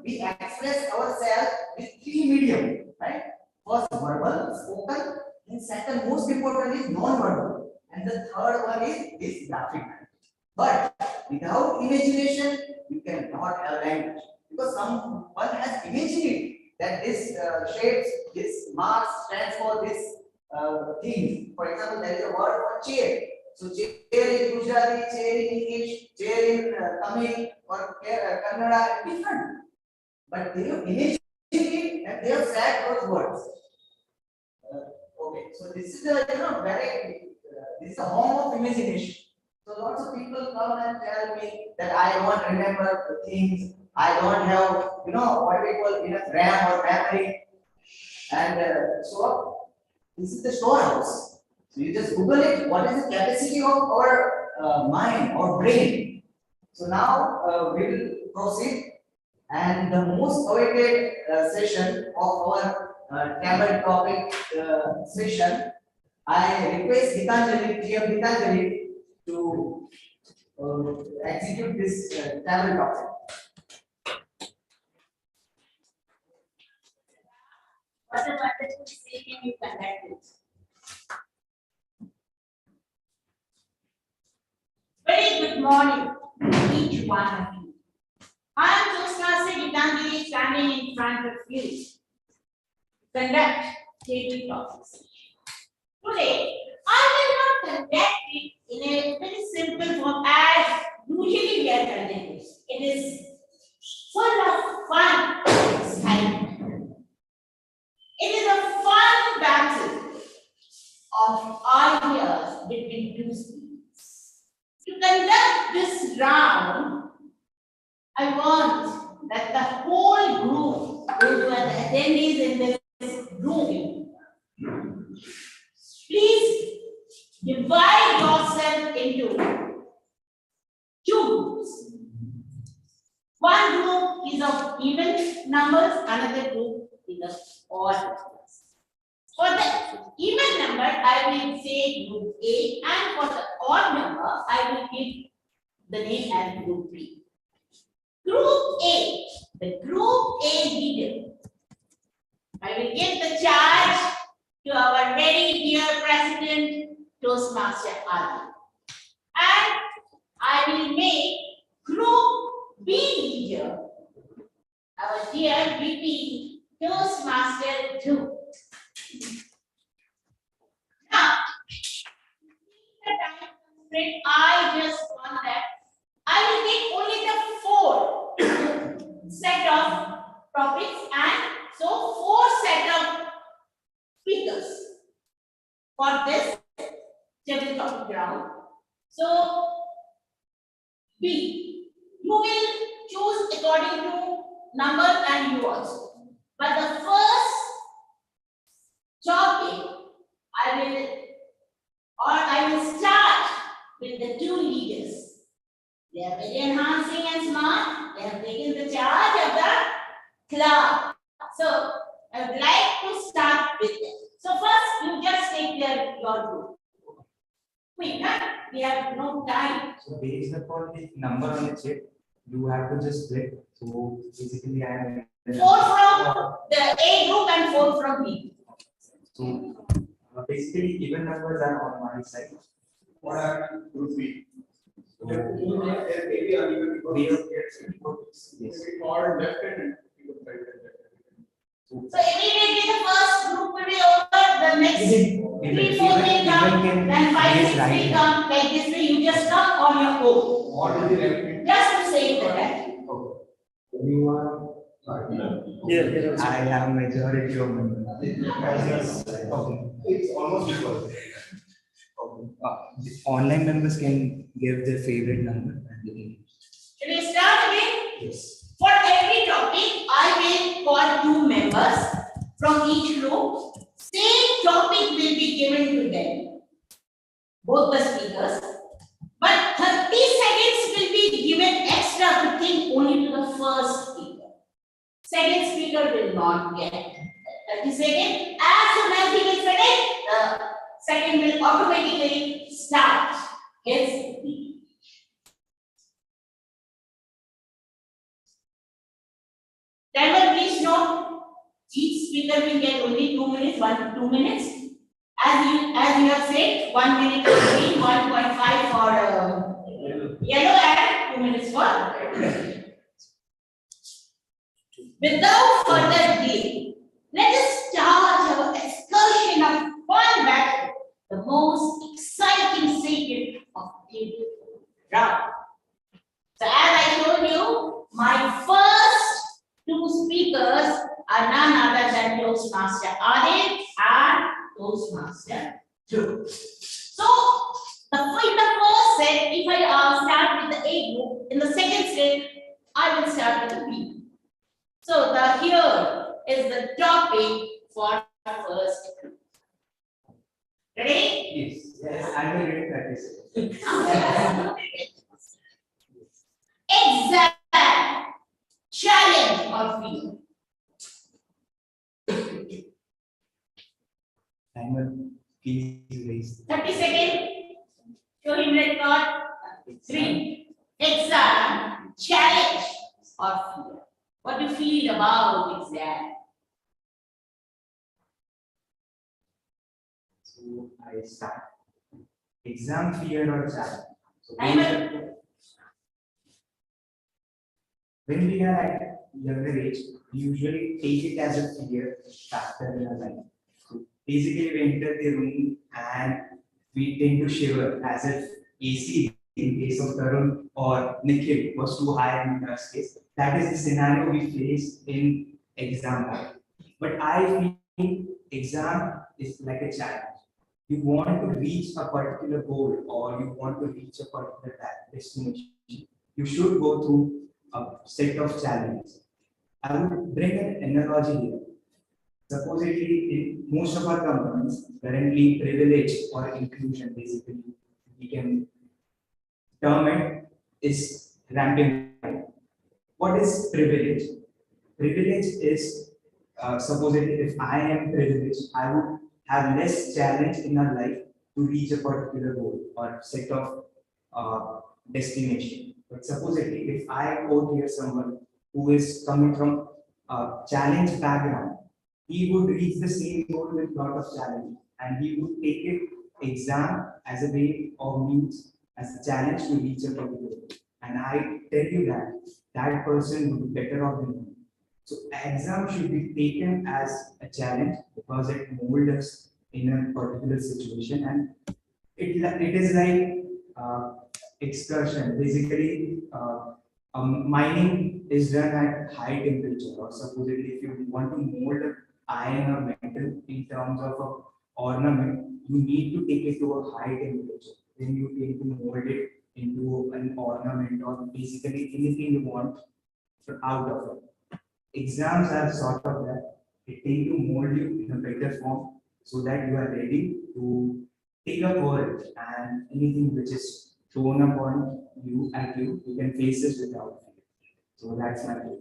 express ourselves with three medium, right? First verbal, spoken, and second most important is non-verbal, and the third one is this graphic. But without imagination, you cannot have language, because someone has imagined it that this shapes, this marks stands for this thing. For example, there is a word for chair. So chair in Gujarati, chair in English, chair in Tamil or Kannada, different. But they have imagined it and they have said those words. Okay, so this is the this is the home of imagination. So lots of people come and tell me that I don't remember things, I don't have what we call enough RAM or memory, and so this is the storehouse. So you just Google it. What is the capacity of our mind or brain? So now we will proceed, and the most awaited session of our table topic session, I request Gitanjali, GM Gitanjali, to execute this table topic. What a wonderful speaking you conducted. Very good morning, each one of you. I am Jyotsna Gitanjali, standing in front of you to conduct table topics. Today, I will not conduct it in a very simple form as usually we are conducting it. It is full of fun and excitement. It is a fun battle of ideas between two speakers. To conduct this round, I want that the whole group, those who are the attendees in this room, please divide yourself into two groups. One group is of even numbers, another group is of odd numbers. For the even number, I will say group A, and for the odd number, I will give the name as group B. Group A, the group A leader. I will give the charge to our very dear President, Toastmaster Ali. And for this tabletop ground. So B, you will choose according to number and you also. But the first topic I will start with the two leaders. They are very enhancing and smart. They have taken the charge of the club. So I would like to start with them. So first, you just take your group. Quick, huh? We have no time. So based upon the number on the chip, you have to just split. So basically, I am 4 from the A group and 4 from B. So basically, even numbers are on my side. What happened would be. So Maybe uneven because yes. or left-handed people right and left-handed. So immediately the first group will be over. The next 3, 4 will come. Then 5, 6 will come. Like this way, you just come on your own. What is the left-handed? Just to save the time. You are. I have majority of members. Okay. It's almost equal. The online members can give their favorite number and they can use. Should we start again? Yes. For every topic, I will call 2 members from each group. Same topic will be given to them, both the speakers. But 30 seconds will be given extra to think only to the first speaker. Second speaker will not get 30 seconds. As soon as he will finish, the second will automatically start his speech. Timer, please note, each speaker will get only 2 minutes, 1 to 2 minutes. As you have said, 1 minute for green, 1.5 for yellow, and 2 minutes for red. Without further delay, let us start our excursion of fun battle, the most exciting segment of the round. So as I told you, my first 2 speakers are none other than Toastmaster Adil and Toastmaster Dhruv. So in the first set, if I start with the A group, in the second set, I will start with the B. So here is the topic for the first group. Ready? Yes. I will read practice. Exam, challenge or fear. Timer, please raise. 30 seconds. Show him red card. 3. Exam, challenge or fear. What do you feel about exam? So I start. Exam fear or challenge. So Timer. when we are at younger age, we usually take it as a fear factor in our life. So basically, we enter the room and we tend to shiver as if AC in case of Tarun or Nikhil was too high in our case. That is the scenario we face in exam hall. But I feel exam is like a challenge. You want to reach a particular goal or you want to reach a particular destination. You should go through a set of challenges. I would bring an analogy here. Supposedly, in most of our companies, currently privilege or inclusion, basically, we can term it, is rampant. What is privilege? Privilege is supposedly if I am privileged, I would have less challenge in our life to reach a particular goal or set of destination. But supposedly, if I quote here someone who is coming from a challenge background, he would reach the same goal with lot of challenge, and he would take it exam as a way of means as a challenge to reach a particular goal. And I tell you that that person would be better off than me. So exam should be taken as a challenge because it molds us in a particular situation, and it is like excursion. Basically, mining is done at high temperature, or supposedly if you want to mold iron or metal in terms of a ornament, you need to take it to a high temperature. Then you take to mold it into an ornament or basically anything you want out of it. Exams are sort of that. It tend to mold you in a better form so that you are ready to take up for it, and anything which is thrown upon you at you, you can face it without fear. So that's my view.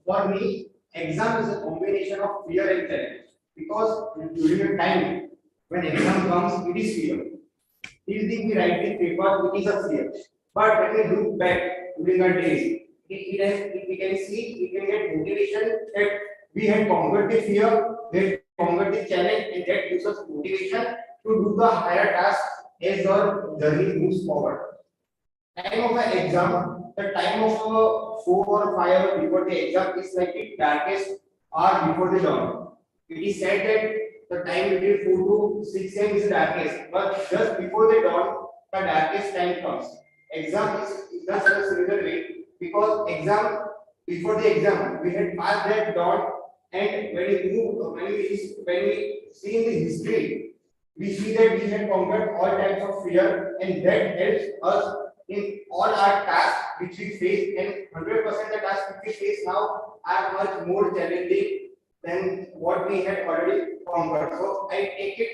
For me, exam is a combination of fear and challenge. Because during a time when exam comes, it is fear. Till we write the paper, it is a fear. But when we look back during our days, we can see, we can get motivation that we had conquered the fear, we had conquered the challenge, and that gives us motivation to do the higher task as our journey moves forward. Time of an exam, the time of 4 or 5 hours before the exam is like the darkest hour before the dawn. It is said that the time between 4 to 6 a.m. is the darkest, but just before the dawn, the darkest time comes. Exam is just a similar way because exam before the exam we had passed that dawn, and when we see in the history, we see that we had conquered all types of fear, and that helps us in all our tasks which we face, and 100% the tasks which we face now are much more challenging than what we had already conquered. So I take it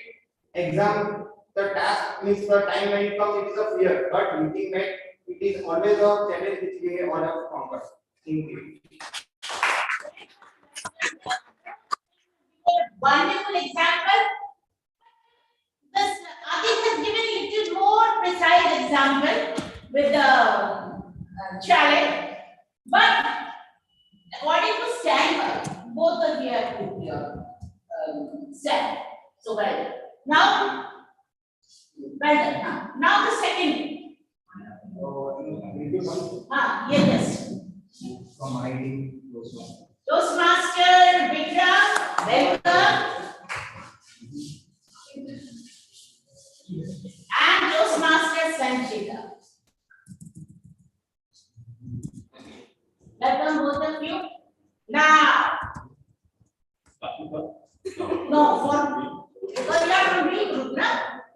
exam, the task means the time when it comes, it is a fear, but looking back, it is always a challenge which we all have conquered. Thank you. Wonderful example. This Adit has given a little more precise example with the challenge, but according to standard, both of you have put your stand. So well done. Now, well done. Now the second. Yes. From my team, Toastmaster Vikram, welcome. And Toastmaster Sanchita. Welcome both of you. Now, no, because you are from B group, no?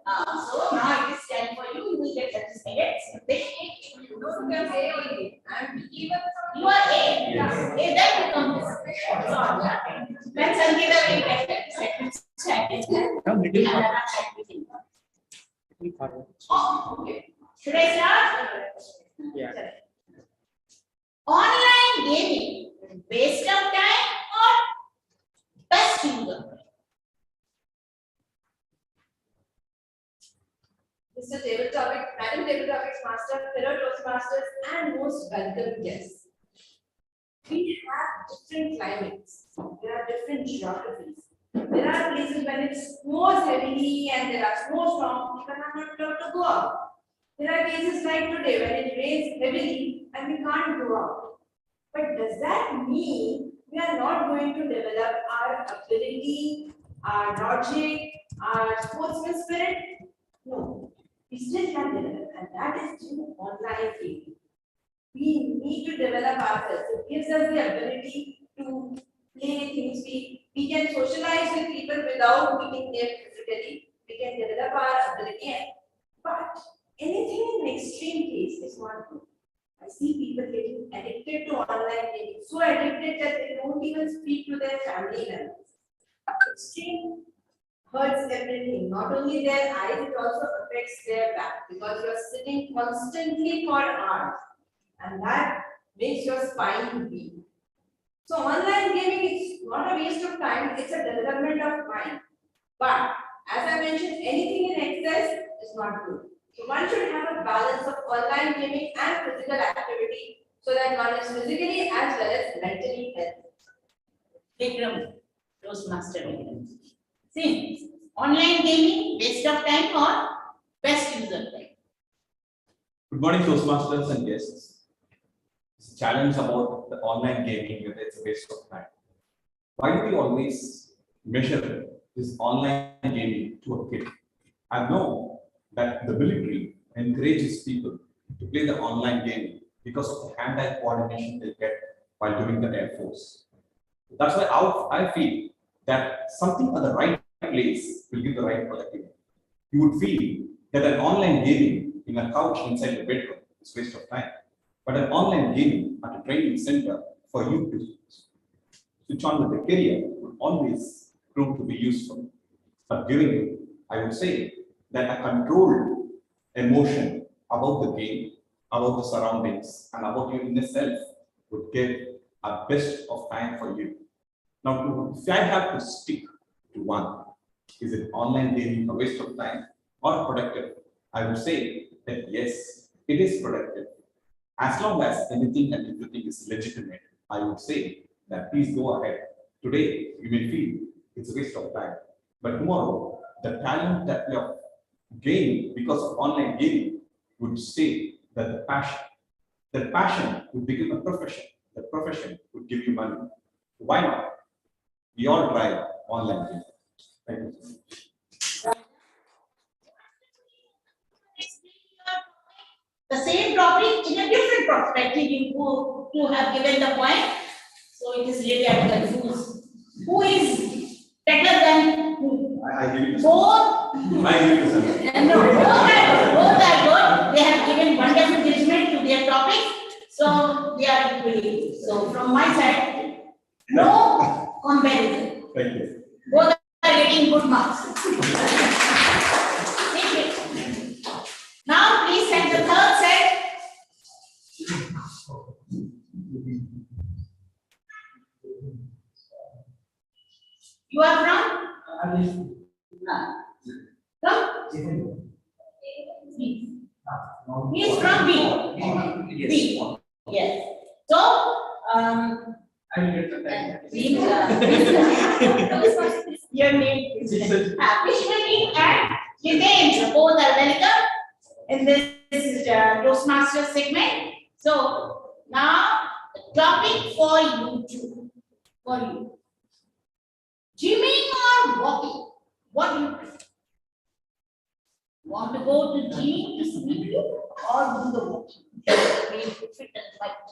So now it is time for you. You will get satisfied. No, you can say only. I'm even. You are A. Yeah. A then become this. When Sangeeta will get Oh, okay. Should I start? Yeah. Online gaming, waste of time or best use of time? Mr. Table Topic, Madam Table Topics Master, fellow Toastmasters, and most welcome guests. We have different climates. There are different geographies. There are places when it snows heavily and there are snowstorms, people are not allowed to go out. There are cases like today when it rains heavily and we can't go out. But does that mean we are not going to develop our ability, our logic, our sportsman spirit? No. We still can develop, and that is through online gaming. We need to develop ourselves. It gives us the ability to play things. We can socialize with people without meeting them physically. We can develop our ability. But anything in extreme case is not good. I see people getting addicted to online gaming, so addicted that they don't even speak to their family members. Extreme hurts everything, not only their eyes, it also affects their back because you are sitting constantly for hours and that makes your spine weak. So online gaming is not a waste of time, it's a development of mind. But as I mentioned, anything in excess is not good. So one should have a balance of online gaming and physical activity so that one is physically as well as mentally healthy. Vikram, Toastmaster Vikram. See, online gaming, waste of time or best use of time? Good morning, Toastmasters and guests. This challenge about the online gaming, whether it's a waste of time. Why do we always measure this online gaming to a kid? I know that the military encourages people to play the online gaming because of the hand-eye coordination they get while doing the Air Force. That's why I feel that something at the right place will give the right productivity. You would feel that an online gaming in a couch inside the bedroom is waste of time. But an online gaming at a training center for you to switch on with the career would always prove to be useful. But giving you, I would say that a controlled emotion about the game, about the surroundings, and about your inner self would give a best of time for you. Now, if I have to stick to one, is it online gaming a waste of time or productive? I would say that yes, it is productive. As long as anything and everything is legitimate, I would say that please go ahead. Today, you may feel it's a waste of time, but tomorrow, the talent that you have gained because of online gaming would say that the passion would become a profession. The profession would give you money. Why not? We all try online gaming. Thank you. The same topic in a different perspective, you have given the point. So it is really I'm confused. Who is better than who? I give you Both? I give you some. No, both are good. They have given wonderful judgment to their topic. So they are equally. So from my side, no comparison. Thank you. Both are getting good marks. Thank you. Now please send the third set. You are from? From? B. He is from B. B. Yes. So, I will get the time. your name is Vishwani and Jitendra. Both are welcome. And this is Toastmaster segment. So, now the topic for you two. For you. Gymming or walking? What do you prefer? Want to go to gym to sleep or do the walking? Make you fit and right.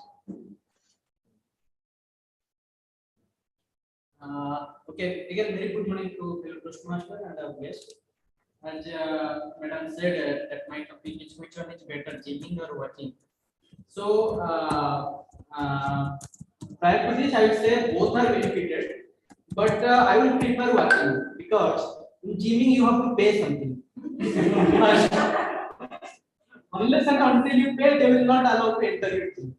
Okay, again, very good morning to fellow Toastmaster and our guest. As Madam said, that my topic is which one is better, gymming or walking. So, prior to this, I would say both are benefited, but I will prefer walking because in gymming you have to pay something. Unless and until you pay, they will not allow to enter your gym.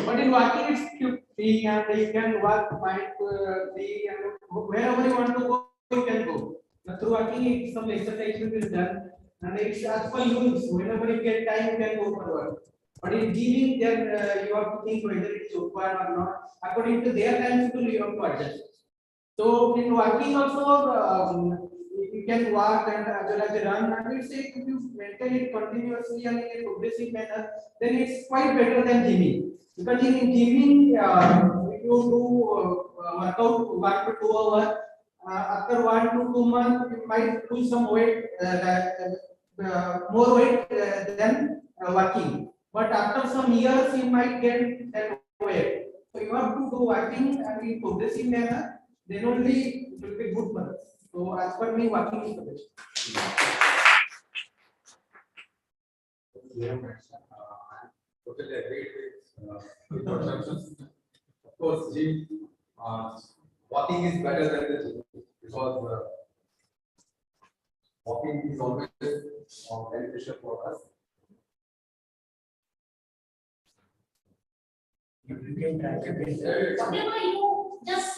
But in walking, it's free and you can walk free and wherever you want to go, you can go. But through walking, some exercise is done and it's as per you. Whenever you get time, you can go for work. But in gymming, then you have to think whether it's required or not. According to their time schedule, you have to adjust. So in walking also, you can walk and as well as run. And it's if you maintain it continuously and in a progressive manner, then it's quite better than gymming. Because in gymming, if you do workout 1 to 2 hours, after 1 to 2 months, you might lose some weight, more weight than walking. But after some years, you might gain that weight. So you have to do walking and in progressive manner, then only it will be good for us. So as per me, walking is the best. Totally agree with your assumptions. Of course, gym, walking is better than the gym because walking is always beneficial for us. You can try to get Whatever you just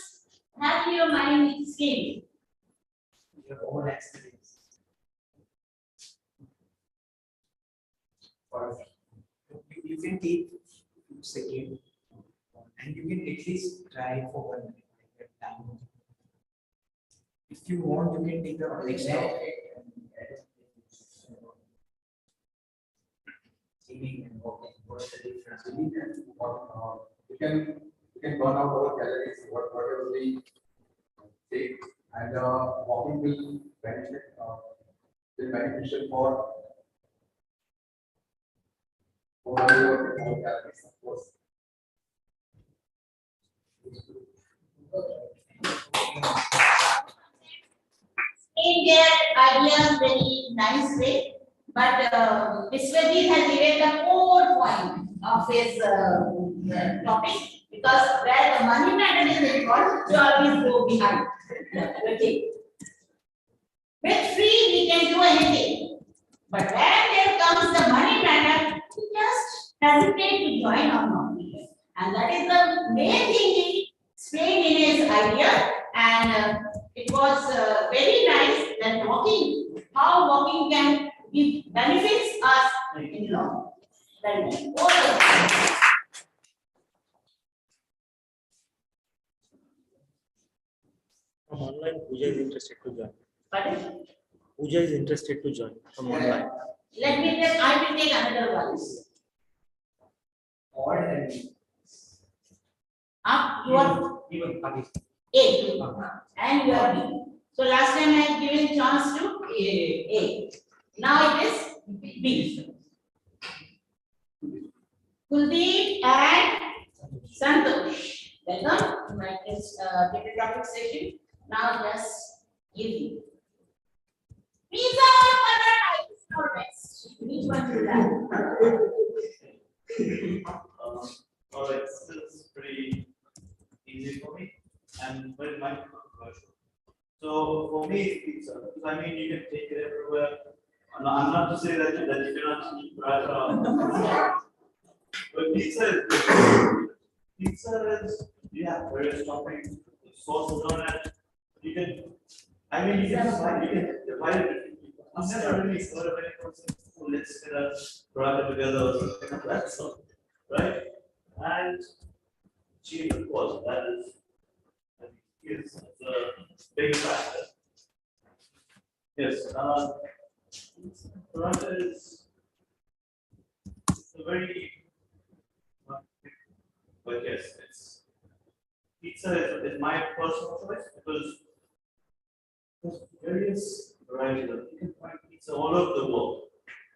have in your mind, it's game. your own experience. Or you can take 2 seconds and you can at least try for 1 minute at a time. If you want, you can take the extra. Singing and walking, what's the difference? We can burn out our calories, whatever we take, and walking will beneficial for our calories, of course. in their ideas very nice way, but Vishwajit has given the core point of his topic, because where the money matter is involved, you always go behind. Okay. With free, we can do anything. But when there comes the money matter, we just hesitate to join or not. And that is the main thing he explained in his idea. And it was very nice that how walking can give benefits us in long. Very nice. From online, Pooja is interested to join. Pardon? Pooja is interested to join from online. Let me take, I will take another one. Odd and You are even A, and you are B. So last time I had given chance to A. Now it is B. Kuldeep and Santosh. Welcome to my different topic session. Now just give me. Pizza or paratha is not best. Which one do you like? All right, this is pretty easy for me and very much controversial. So for me, it's pizza. Because I mean, you can take it everywhere. I'm not to say that you cannot eat paratha. But pizza is good. Pizza is, yeah, various toppings, sauces on it. You can, I mean, you can divide it between people. I've never really heard of any person who let's get a paratha together or something like that, so, right? And cheese, of course, that is a big factor. Yes, paratha is a very, but yes, it's pizza is my personal choice because there's various varieties. You can find pizza all over the world,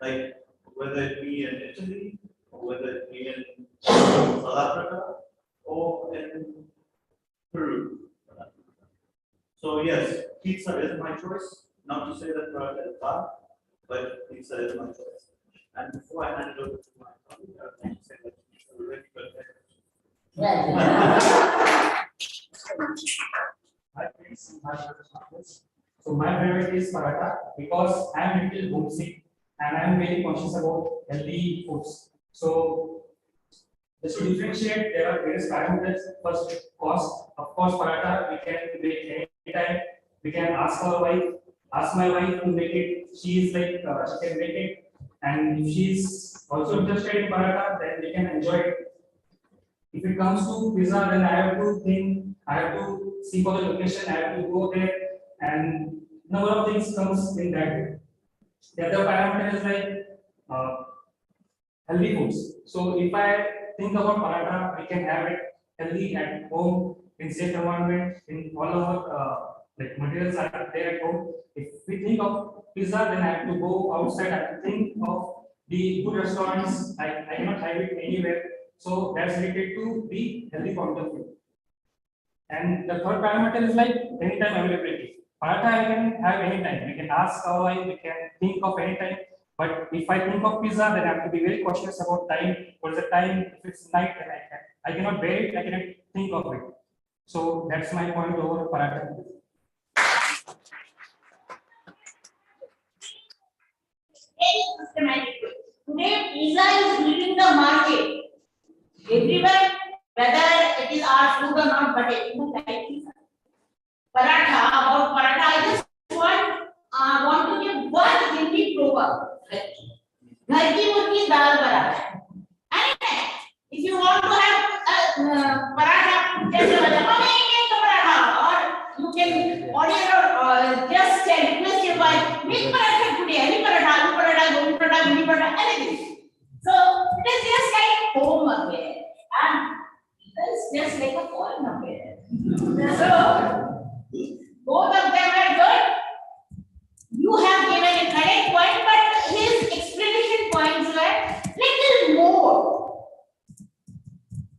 like whether it be in Italy or whether it be in South Africa or in Peru. So yes, pizza is my choice. Not to say that paratha is bad, but pizza is my choice. And before I hand it over to my colleague, I would like to say that pizza is a really good thing. So my favorite is paratha because I am a little homesick and I am very conscious about healthy foods. So just to differentiate, there are various parameters. First, cost. Of course, paratha we can make anytime. We can ask my wife to make it. She is like she can make it, and if she is also interested in paratha, then we can enjoy it. If it comes to pizza, then I have to think, I have to see for the location, I have to go there, and number of things comes in that way. The other parameter is like healthy foods. So if I think about paratha, I can have it healthy at home in safe environment. In all our like materials are there at home. If we think of pizza, then I have to go outside. I have to think of the good restaurants. I cannot have it anywhere. So that's related to the healthy point of view. And the third parameter is like anytime availability. Paratha I can have anytime. We can ask our wife, we can think of anytime. But if I think of pizza, then I have to be very cautious about time. What is the time? If it's night, then I cannot bear it. I cannot think of it. So that's my point over paratha. Very systematic. Today, pizza is leading the market. Everywhere, whether it is our food or not, but everyone likes pizza. Paratha, about paratha, I just want to give one Hindi proverb. Ghar ki murgi dal barat. Anytime, if you want to have paratha, just make paratha, or you can order or just request your wife, make paratha today, any paratha, aloo paratha, gobi paratha, bhindi paratha, anything. So it is just like home affair, and it's just like a foreign affair. So both of them are good. You have given a correct point, but his explanation points were little more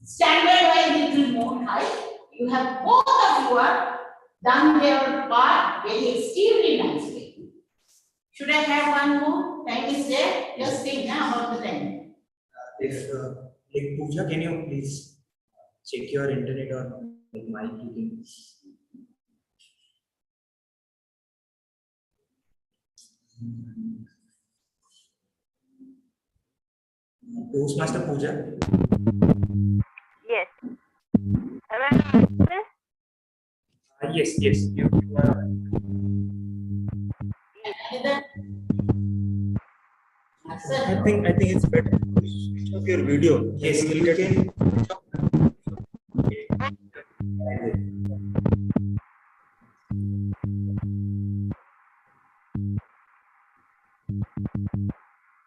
standard wise, little more high. You have both of you are done their part very extremely nicely. Should I have one more? Time is there? Just think now about the time. If, like Pooja, can you please check your internet or like mic meeting? Toastmaster Pooja. Yes. Am I audible? Yes, yes. You are. I think it's better to switch off your video. Yes, you will get.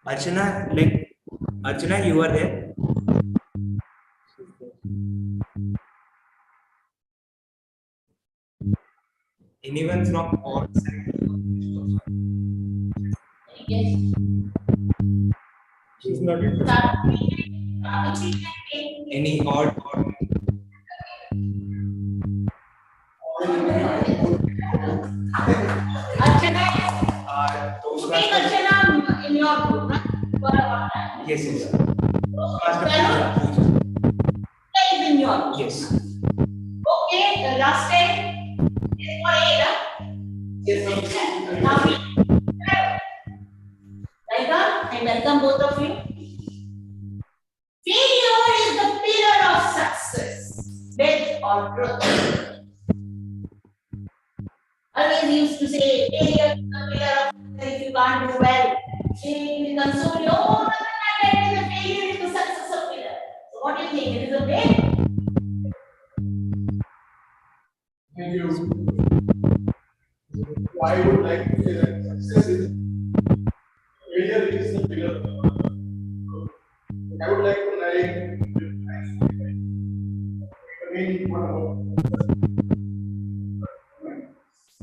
Archana, like Archana, you are there. Anyone from all side? Yes. She's not in. Any odd or Archana, Toastmaster. take Archana in your group, right? Yes, yes. Fellow, is in your group. Yes. Okay, the last time is for Ada. Yes, now we welcome and welcome both of you. Failure is the pillar of success, myth or truth. Always used to say failure is the pillar of success. If you can't do well, it will console you. Oh, that is a failure is the success of pillar. So what do you think? It is a myth? Thank you. I would like to say that success is failure is the pillar. I would like to narrate again what about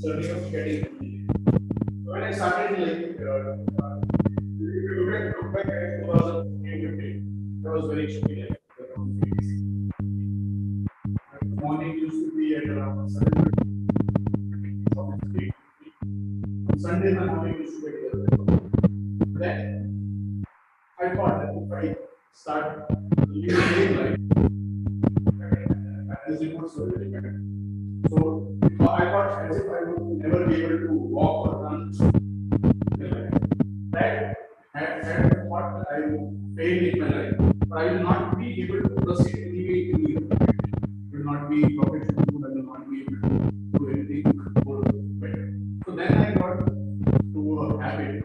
journey of getting. When I started like if you look back at 2015, I was very chubby. Morning used to be at around 7:30. Sunday my morning used to be at 11. Then I thought that if I start living life, as it was so difficult. So I thought as if I would never be able to walk or run. That had a thought that I would fail in my life, but I will not be able to proceed anyway in the life. I will not be professional, I will not be able to do anything more better. So then I got to a habit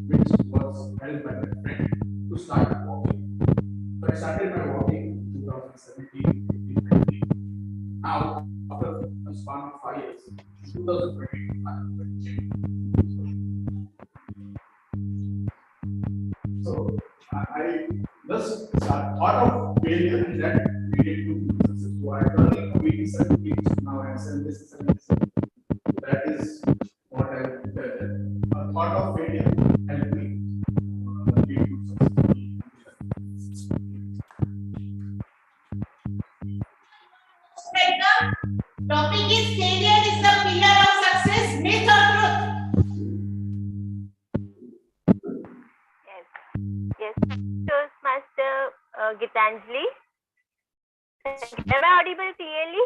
which was held by my friend to start walking. So I started my walking in 2017, 18, 19. Now, after a span of 5 years, 2020, I'm going to change. So I just thought of failure and that leaded to success. So I learning to be certificates now and sell this and this. That is what I thought of failure helped me lead to success. Topic is failure is the pillar of success, myth or truth? Yes. Yes. Toastmaster Gitanjali. Am I audible clearly?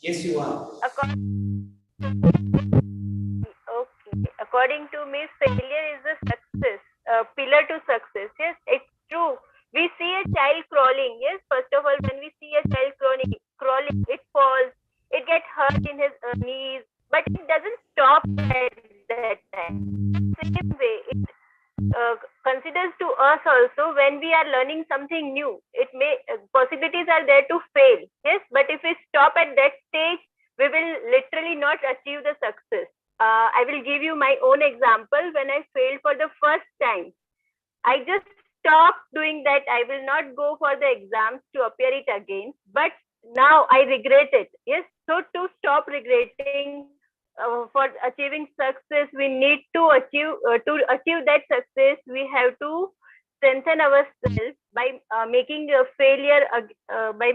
Yes, you are. According to me, failure is a success, pillar to success. Yes, it's true. We see a child crawling. Yes, first of all, when we see a child crawling, it falls, it gets hurt in his knees, but it doesn't stop at that time. Same way, it considers to us also when we are learning something new. It may possibilities are there to fail. Yes, but if we stop at that stage, we will literally not achieve the success. I will give you my own example. When I failed for the first time, I just stopped doing that. I will not go for the exams to appear it again. But now I regret it. Yes. So to stop regretting, for achieving success, we need to achieve that success. We have to strengthen ourselves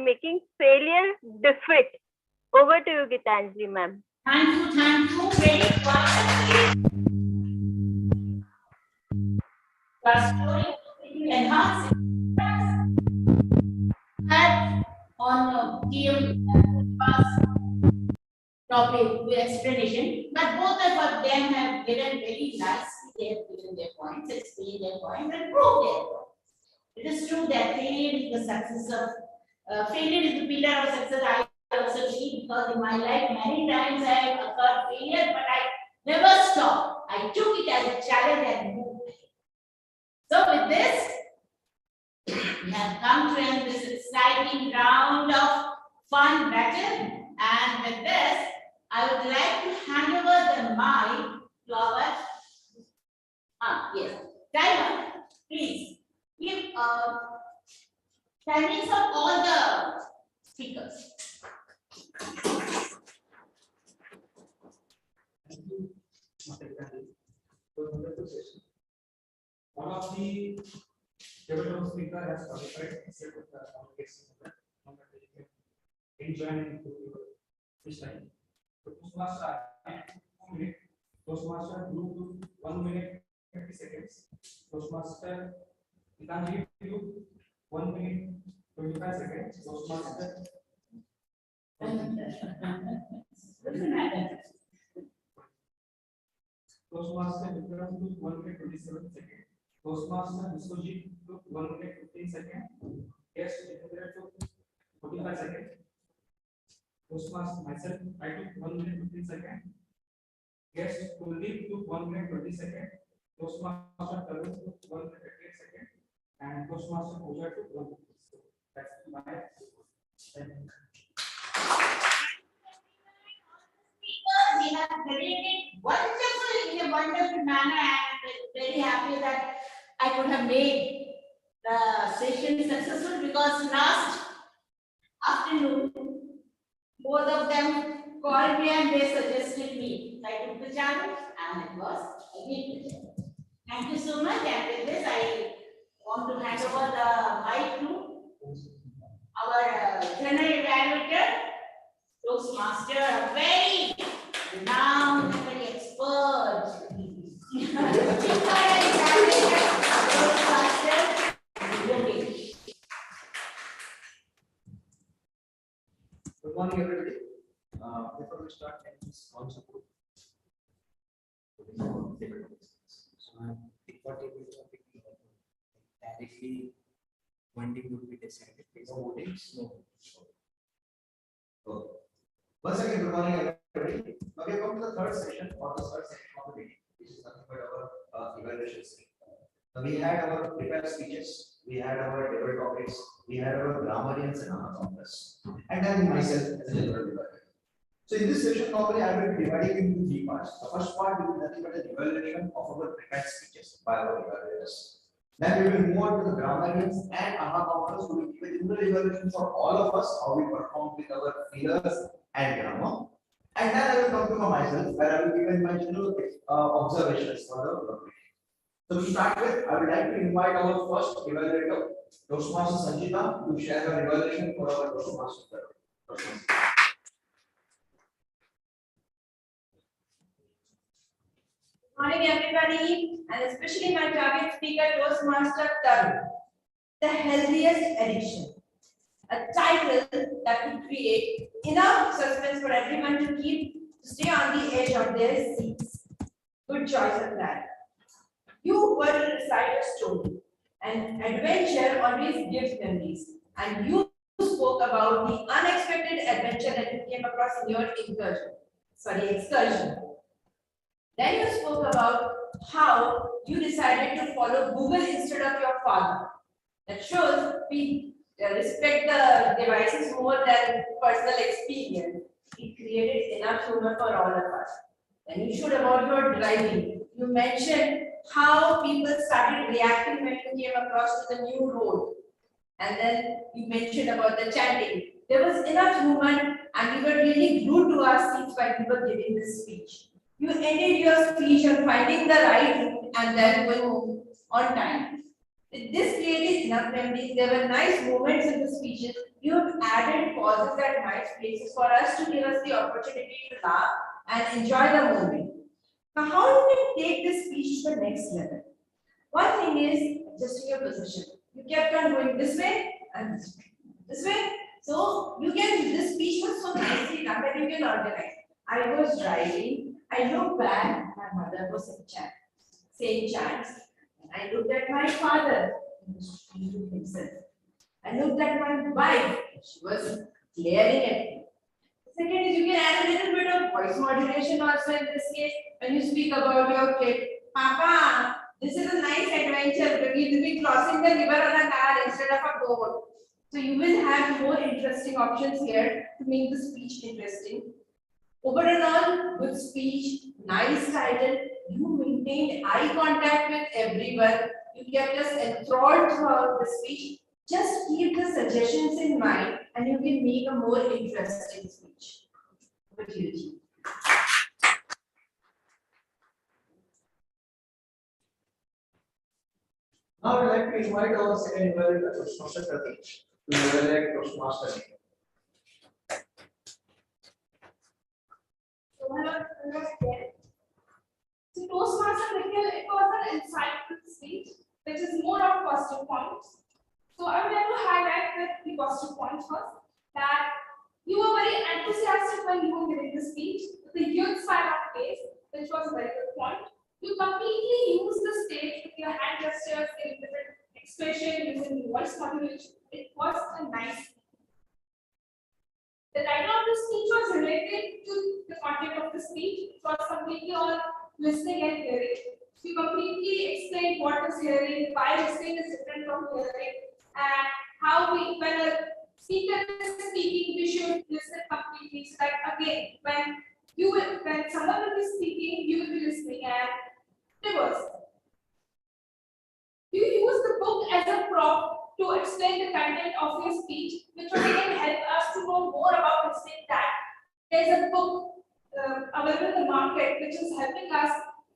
making failure defeat. Over to you, Gitanjali ma'am. Thank you, very wonderfully. Enhance and on TM topic with explanation, but both of them have given very nicely. They have given their points, explained their points, and proved their points. It is true that failure is the success of failure is the pillar of success. I also see because in my life many times I have occurred failure, but I never stopped. I took it as a challenge and moved ahead. So with this, we have come to end this exciting round of fun battle, and with this, I would like to hand over the mic to our yes, Diamond, please give timings of all the speakers. Thank you, Mr. Gandhi. For the wonderful session. One of the development speaker has qualified instead of the communication method. Now that they can join into this time. So Toastmaster 2 minutes. Toastmaster group 1 minute 50 seconds. Toastmaster Gitanjali group 1 minute 25 seconds. Toastmaster Toastmaster Vikram group 1 minute 27 seconds. Toastmaster Viswajit group 1 minute 15 seconds. Guest Jitendra took 45 seconds. Toastmaster myself I took 1 minute 15 seconds. Guest Kuldeep took 1 minute 20 seconds. Toastmaster Tarun took 1 minute 8 seconds. And Toastmaster Pooja took 1 minute. So that's my time. We have created wonderful in a wonderful manner, and very happy that I could have made the session successful because last afternoon both of them called me and they suggested me. I took the challenge and it was a great pleasure. Thank you so much, and with this I want to hand over the mic to our general evaluator, Toastmaster, a very renowned, very expert. Good morning, everybody. Before we start, can you all support? So I'm what able to directly one day would be decided based on votings. No. Okay. Once again, good morning, everybody. Now we have come to the third session or the third section of the meeting, which is nothing but our evaluation session. Now we had our prepared speeches, we had our debate topics, we had our grammarians and our counters, and then myself as a general evaluator. So in this session, normally I will be dividing into 3 parts. The first part will be nothing but an evaluation of our prepared speeches by our evaluators. Then we will move on to the grammarians and AHA counters who will give a general evaluation for all of us, how we perform with our fillers and grammar. And then I will come to myself, where I will give my general observations for the meeting. So to start with, I would like to invite our first evaluator, Toastmaster Sanjita, to share her evaluation for our Toastmaster. Morning, everybody, and especially my target speaker, Toastmaster Tarun. The healthiest addiction. A title that would create enough suspense for everyone to stay on the edge of their seats. Good choice of that. You were to recite a story. An adventure always gives memories, and you spoke about the unexpected adventure that you came across in your excursion. Then you spoke about how you decided to follow Google instead of your father. That shows we respect the devices more than personal experience. It created enough humor for all of us. Then you showed about your driving. You mentioned how people started reacting when you came across to the new road. And then you mentioned about the chanting. There was enough humor, and we were really glued to our seats while we were giving this speech. You ended your speech on finding the right route and then going on time. With this created enough memories, there were nice moments in the speeches. You have added pauses at nice places for us to give us the opportunity to laugh and enjoy the moment. Now, how you can take this speech to the next level? One thing is adjusting your position. You kept on going this way and this way. This way. So you can, this speech was so nicely done that you can organize. I was driving, I looked back, my mother was saying chants. And I looked at my father, he was speaking to himself. I looked at my wife, she was glaring at me. Second is you can add a little bit of voice modulation also in this case when you speak about your kid. Papa, this is a nice adventure. We will be crossing the river on a car instead of a boat. So you will have more interesting options here to make the speech interesting. Overall, good speech, nice title. You maintained eye contact with everyone. You kept us enthralled throughout the speech. Just keep the suggestions in mind and you can make a more interesting speech. Over to you, Ji. Now I would like to invite our second level Toastmaster Pratik to elect Toastmaster. So hello again. So Toastmaster Nikhil, it was an insightful speech, which is more of positive points. So I would like to highlight the positive points first, that you were very enthusiastic when you were giving the speech, with the youth side of face, which was a very good point. You completely used the stage with your hand gestures, giving different expression, using voice modulation. It was a nice speech. The title of the speech was related to the content of the speech. It was completely on listening and hearing. You completely explained what is hearing, why listening is different from hearing, and how we, when a speaker is speaking, we should listen completely. So that again, when someone will be speaking, you will be listening, and reverse. You use the book as a prop to explain the content of your speech, which will again help us to know more about listening. That there's a book available in the market which is helping us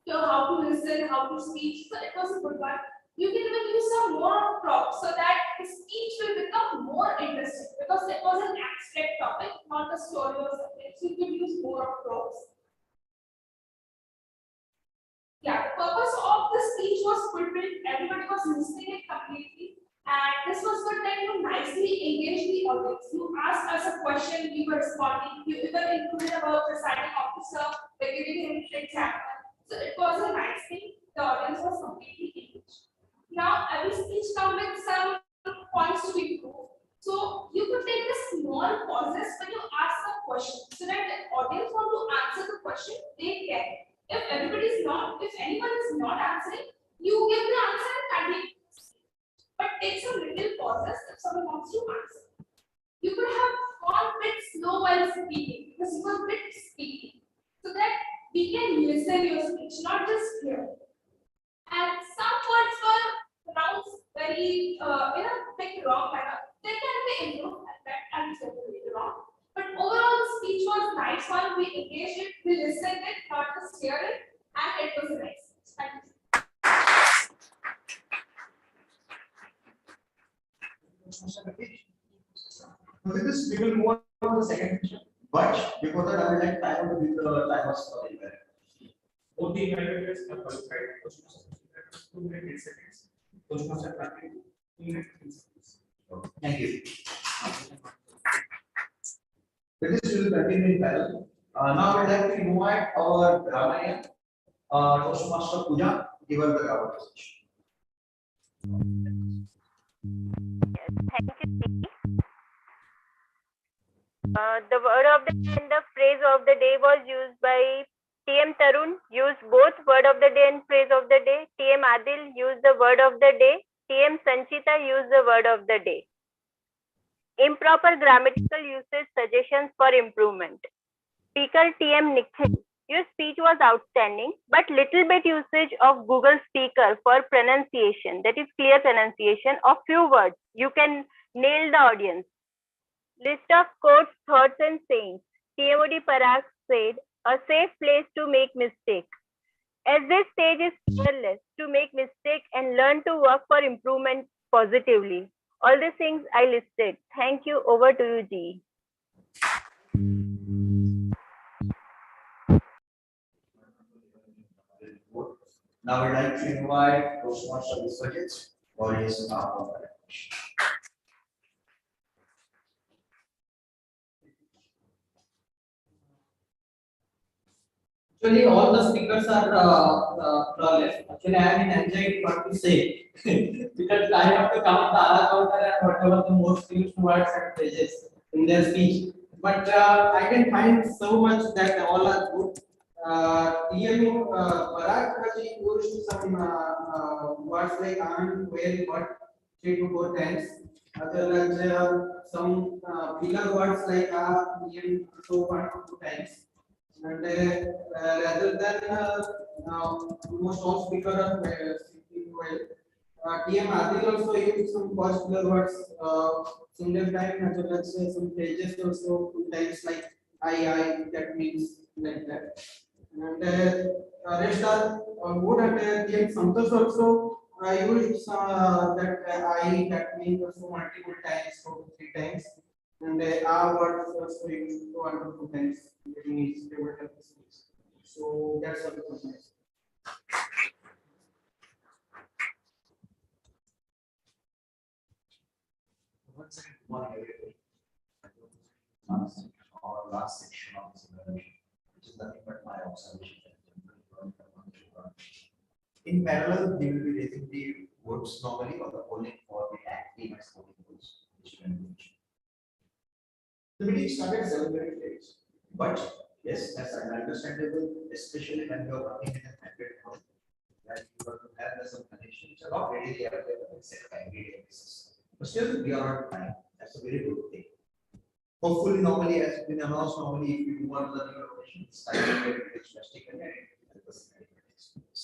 to how to listen, how to speak. So it was a good one. You can even use some more props so that the speech will become more interesting because it was an abstract topic, not a story or something. So you could use more of props. Yeah, the purpose of the speech was fulfilled. Everybody was listening it completely, and this was good that you nicely engaged the audience. You asked us a question, we were responding. You even included about the presiding officer by giving him an example. So it was a nice thing. The audience was completely engaged. Now, every speech comes with some points to improve. So you could take the small pauses when you ask a question, so that the audience want to answer the question, they can. If everybody is not, if anyone is not answering, you give the answer and continue. But take some little pauses if someone wants to answer. You could have gone a bit slow while speaking because you were a bit speaking, so that we can listen your speech, not just hear. And some words were pronounced very in a bit wrong manner. They can be improved at that and later on. But overall, the speech was nice one. We engaged it, we listened it, not just hear it, and it was a nice speech. Thank you. With this, we will move on to the second question. But before that, I would like time to give the timers for the event. Both the evaluators are qualified. Toastmaster 2 minutes 8 seconds. Toastmaster Pratik 2 minutes 3 seconds. Thank you. With this, we will continue in parallel. Now, I would like to invite our Ramaya, Toastmaster Puja, to give us the grammar presentation. Thank you, Steve. The word of the day and the phrase of the day was used by TM Tarun, used both word of the day and phrase of the day. TM Adil used the word of the day. TM Sanchita used the word of the day. Improper grammatical usage suggestions for improvement. Speaker TM Nikhil, your speech was outstanding, but little bit usage of Google Speaker for pronunciation, that is clear pronunciation of few words. You can nail the audience. List of quotes, thoughts and sayings. TMOD Parag said, a safe place to make mistake. As this stage is fearless to make mistake and learn learn to work for improvement positively. All these things I listed. Thank you. Over to you, G. Now I'd like to invite Toastmaster Viswajit for his presentation. Actually, all the speakers are flawless. Actually, I am in anxiety what to say because I have to count the ala counter and whatever the most used words and phrases in their speech. But I can find so much that all are good. TM Bharat used some words like "and," "well," "what," 3 to 4 times. As well as some filler words like "and," so 1 to 2 times. And rather than most all speaker are speaking well. TM Adil also used some particular words single time as well as some phrases also 2 times like I that means like that. And rest are good and TM Santosh also used that I that means also multiple times, 2 to 3 times. And our words also used 1 to 2 times in each table speech. So that's all from my side. Our last section of this evaluation, which is nothing but my observation. In parallel, we will be raising the words normally or the polling for the active and sporting words, which you can mention. The meeting started 7 minutes late, but yes, that's understandable, especially when you are working in a hybrid mode, that you have to have some connections which are not readily available except by everyday basis. But still, we are on time. That's a very good thing. Hopefully, normally, as been announced, normally, if you do one of the new operations, I will get it drastically and help us in experience.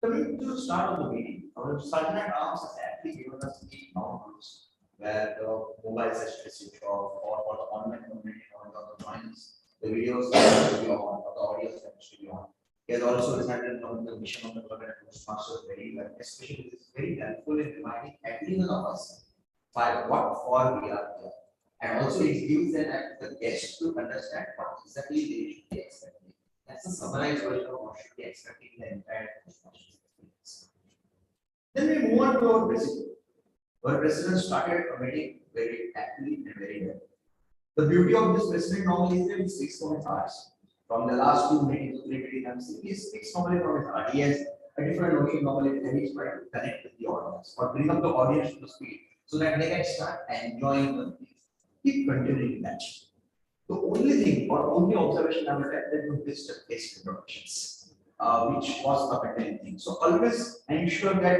Coming to the start of the meeting, our Sergeant at Arms has actually given us the ground rules where the mobile session is switched off or for the online community on the joins, the videos have to be on or the audio have to be on. He has also decided on the mission of the program Toastmasters very well, especially this is very helpful in reminding every one of us what for we are here. And also it gives the guests to understand what exactly they should be expecting. That's a summarized version of what should be expecting the entire Toastmasters experience. Then we move on to our president. Our president started a meeting very actively and very well. The beauty of this president normally is that he speaks from his heart. From the last 2 meetings, 3 meetings, he speaks normally from his heart. He has a different notion normally and he's trying to connect with the audience or bring up the audience to the speed so that they can start enjoying the meeting. Keep continuing that. The only thing or only observation I would have that is the guest introductions, which was a better thing. So always ensure that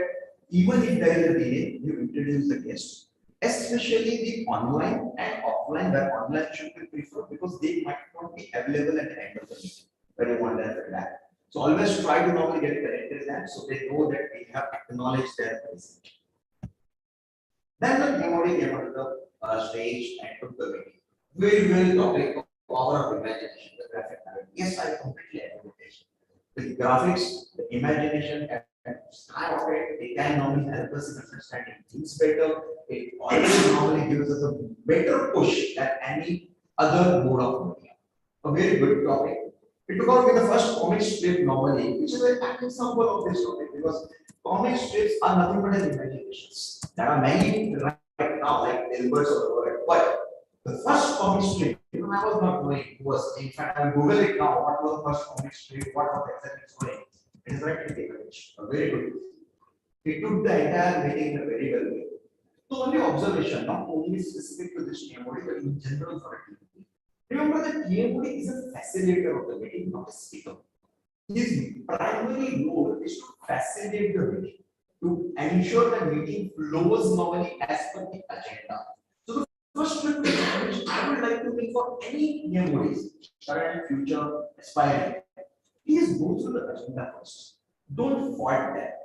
even if there is a delay, you introduce the guest, especially the online and offline, where online should be preferred because they might not be available at the end of the meeting when you want their feedback. So always try to normally get connected to them so they know that we have acknowledged their presence. Then the memory came onto the stage and took the meeting. We will topic of power of imagination, the graphic narrative. Yes, I completely agree with this. The graphics, the imagination can skyrocket. It can normally help us in understanding things better. It always normally gives us a better push than any other mode of media. A very good topic. It took out with the first comic strip normally, which is an active example of this topic because comic strips are nothing but an imaginations. There are many right now, like Dilbert's or whatever, but the first comic strip, even I was not knowing who was. In fact, I will Google it now. What was the first comic strip? What was exactly going? It is right in the image. Very good. It took the entire meeting in a very well way. The only observation, not only specific to this TMOD, but in general for a TMOD. Remember that TMOD is a facilitator of the meeting, not a speaker. His primary role is to facilitate the meeting, to ensure the meeting flows normally as per the agenda. So the first trick which I would like to make for any TMODs, current, future, aspiring, please go through the agenda first. Don't fault that.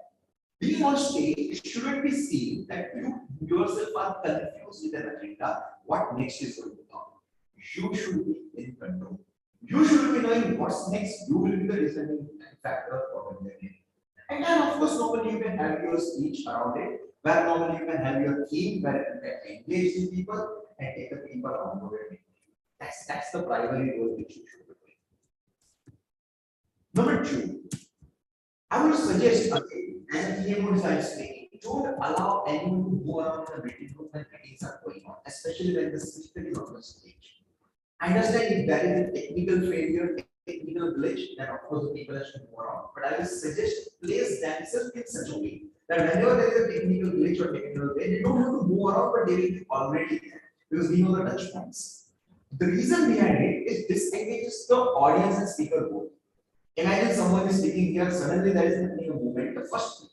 Being on stage, it shouldn't be seen that you yourself are confused with an agenda. What next is going to come? You should be in control. You should be knowing what's next. You will be the deciding factor for the meeting. And then of course normally you can have your speech around it, where normally you can have your theme where you can engage the people and take the people on board. That's the primary goal which you should be doing. Number two, I would suggest again, as a PMO design speaking, don't allow anyone to go around the meeting room when meetings are going on, especially when the speaker is on the stage. Understand if there is a technical failure, technical glitch, then of course the people have to move around. But I will suggest place themselves in such a way that whenever there is a technical glitch or technical failure, they don't have to move around, but they will be already there because we know the touch points. The reason behind it is this engages the audience and speaker both. Imagine someone is speaking here, suddenly there is happening a movement. The first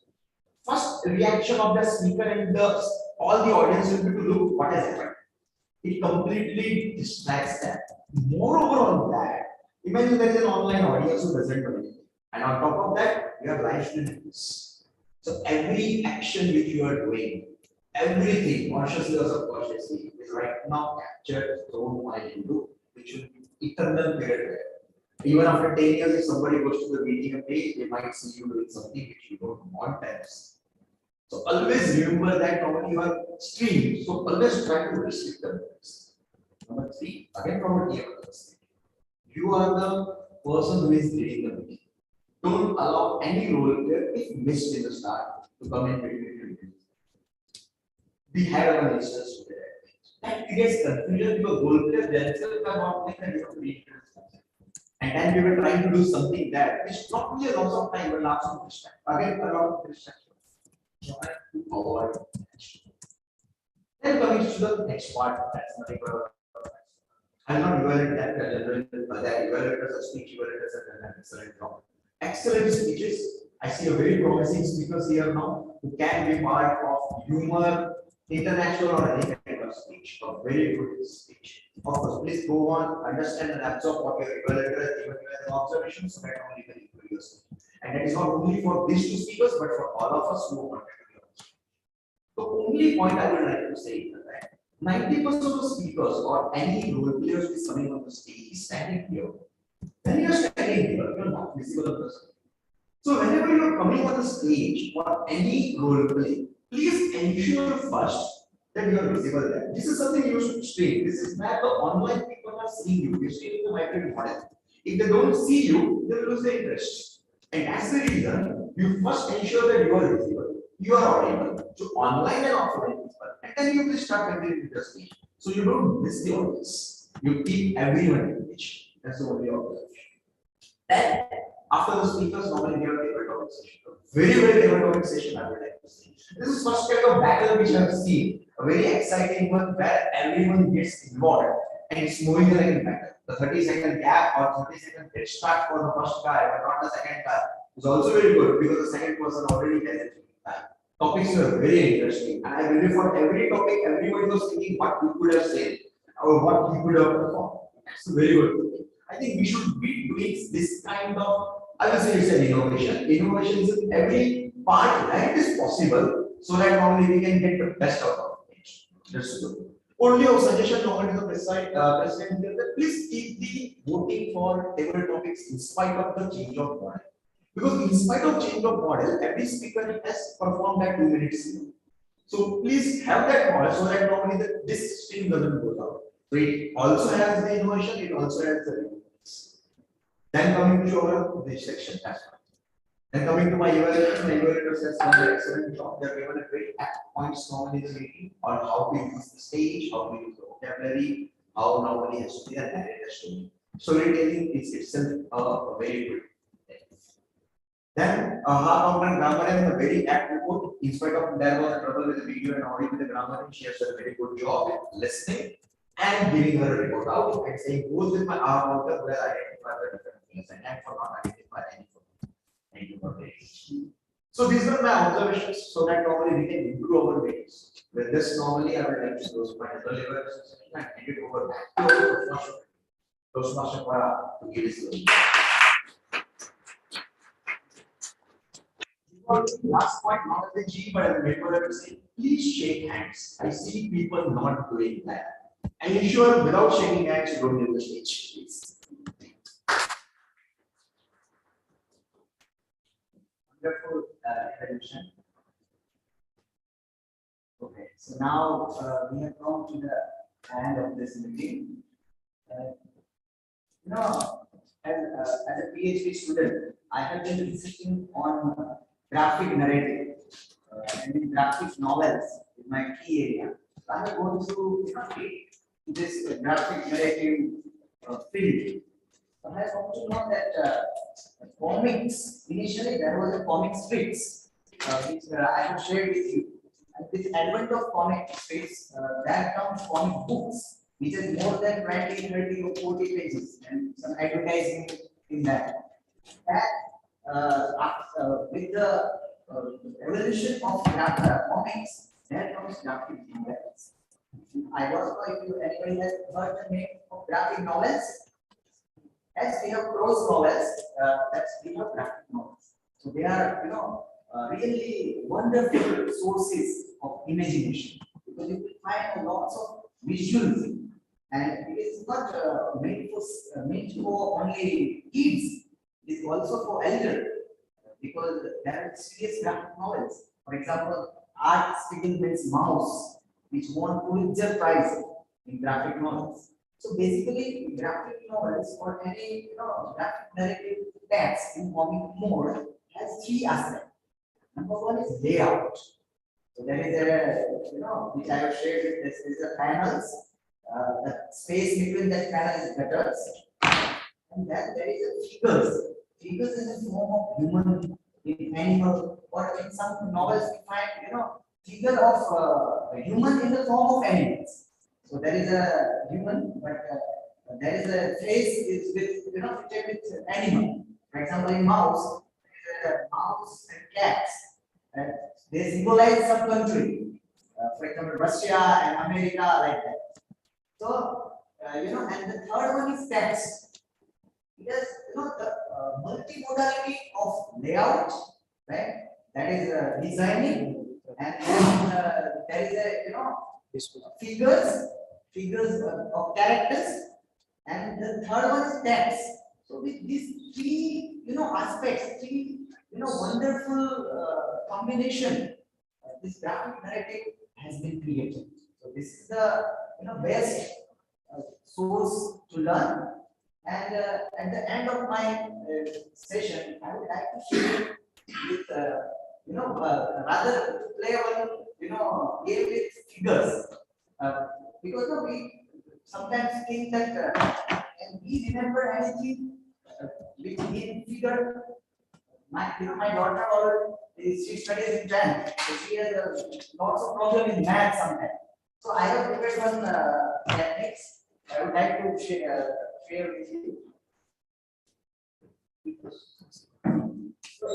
reaction of the speaker and all the audience will be to look what has happened. It completely distracts them. Moreover, on that, imagine there is an online audience who doesn't know anything. And on top of that, you have live streams. So every action which you are doing, everything, consciously or subconsciously, is right now captured, thrown while you do, which will be eternal period. Even after 10 years, if somebody goes to the VTM page, they might see you doing something which you don't want them to see. So always remember that normally you are streamed. So always try to restrict the noise. Number three, again from a DM perspective. You are the person who is leading the meeting. Don't allow any role player, if missed in the start, to come in between you. We had our listeners today. That creates confusion because role players themselves are not like a different. And then we were trying to do something that which not only a loss of time but lots of distraction. Again, a lot of distraction. So I have to avoid. Then coming to the next part, that's nothing but I'm not evaluating that generally, but that evaluators or speech evaluators have done an excellent job. Excellent speeches. I see a very promising speakers here now who can be part of humor, international or any kind of speech. A very good speech. Of course, please go on, understand and absorb what your evaluator has given you as an observation so that only can improve your speech. And that is not only for these two speakers, but for all of us who are the only point I would like to say is that 90% of the speakers or any role players who is coming on the stage is standing here. When you are standing here, you are not visible on the stage. So whenever you are coming on the stage for any role play, please ensure first that you are visible there. This is something you should state. This is where the online people are seeing you. You stay in the hybrid model. If they don't see you, they will lose their interest. And that's the reason you first ensure that you are visible. You are audible to online and offline people, and then you will start continuing with the speech. So you don't miss the audience. You keep everyone engaged. That's the only observation. Then, after the speakers, normally we have a table topic session. Very table topic session, I would like to say. This is first kind of battle which I have seen. A very exciting one where everyone gets involved and it's moving like a battle. The 30-second gap or 30-second head start for the first guy, but not the second guy, is also very good because the second person already has it. Topics were very interesting, and I believe for every topic, everybody was thinking what we could have said or what we could have performed. That's very good. I think we should be doing this kind of, I will say it's an innovation. Innovation is in every part where it is possible, so that normally we can get the best out of it. That's good. Only a suggestion normally to the president here that please keep the voting for table topics in spite of the change of model. Because in spite of change of model, every speaker has performed that 2 minutes. So please have that model so that normally this stream doesn't go down. So it also has the innovation, it also has the rewards. Then coming to our this section, that's fine. Then coming to my evaluators has done an excellent job. They have given a great points normally in the meeting on how to use the stage, how to use the vocabulary, how normally has to be a narrator story. Storytelling is itself a very good. Then how about grammar and a very apt report. In spite of there was trouble with the video and audio with the grammar, she has done a very good job at listening and giving her a report out and saying goes with my R order where I identify the different things and for not identify any. Thank you for this. So these were my observations so that normally we can improve our meetings. With this normally I would like to close my delivery session and hand it over back to our Toastmaster to give his solution. Last point, not the G, but I remember to say, please shake hands. I see people not doing that. And ensure without shaking hands, you don't leave the stage, please. wonderful evolution. Okay, so now we have come to the end of this meeting. You know, as a PhD student, I have been researching on graphic narrative and in graphic novels is my key area. So I have gone through this graphic narrative field. So I have come to know that comics, initially there was a comic strips which I have shared with you. And with the advent of comic strips, there comes comic books which is more than 20, 30 or 40 pages and some advertising in that. That with the evolution of comics, there comes graphic novels. I don't know if you anybody has heard the name of graphic novels. As we have prose novels, that's we have graphic novels. So they are, really wonderful sources of imagination because you will find lots of visuals, and it is not meant for only kids. It is also for elder because there are serious graphic novels. For example, Art Spiegelman's Mouse, which won Pulitzer Prize in graphic novels. So basically, graphic novels or any graphic narrative text in comic mode has three aspects. Number one is layout. So there is a which I have shared with this is the panels. The space between that panel is letters, and then there is a figures. Figures in the form of human, in animal, or in some novels we find figure of human in the form of animals. So there is a human, but there is a face is with fitted with animal. For example, in mouse, there is a mouse and cats. And they symbolize some country. For example, Russia and America, like that. So and the third one is text. Because the multimodality of layout, right? That is designing, and then there is a figures of characters, and the third one is text. So with these three aspects, three wonderful combination, this graphic narrative has been created. So this is the best source to learn. And at the end of my session, I would like to share with rather play one game with figures because we sometimes think that can we remember anything with in figure. My daughter she studies in 10th, so she has lots of problem in math sometimes. So I have prepared one techniques I would like to share with you. So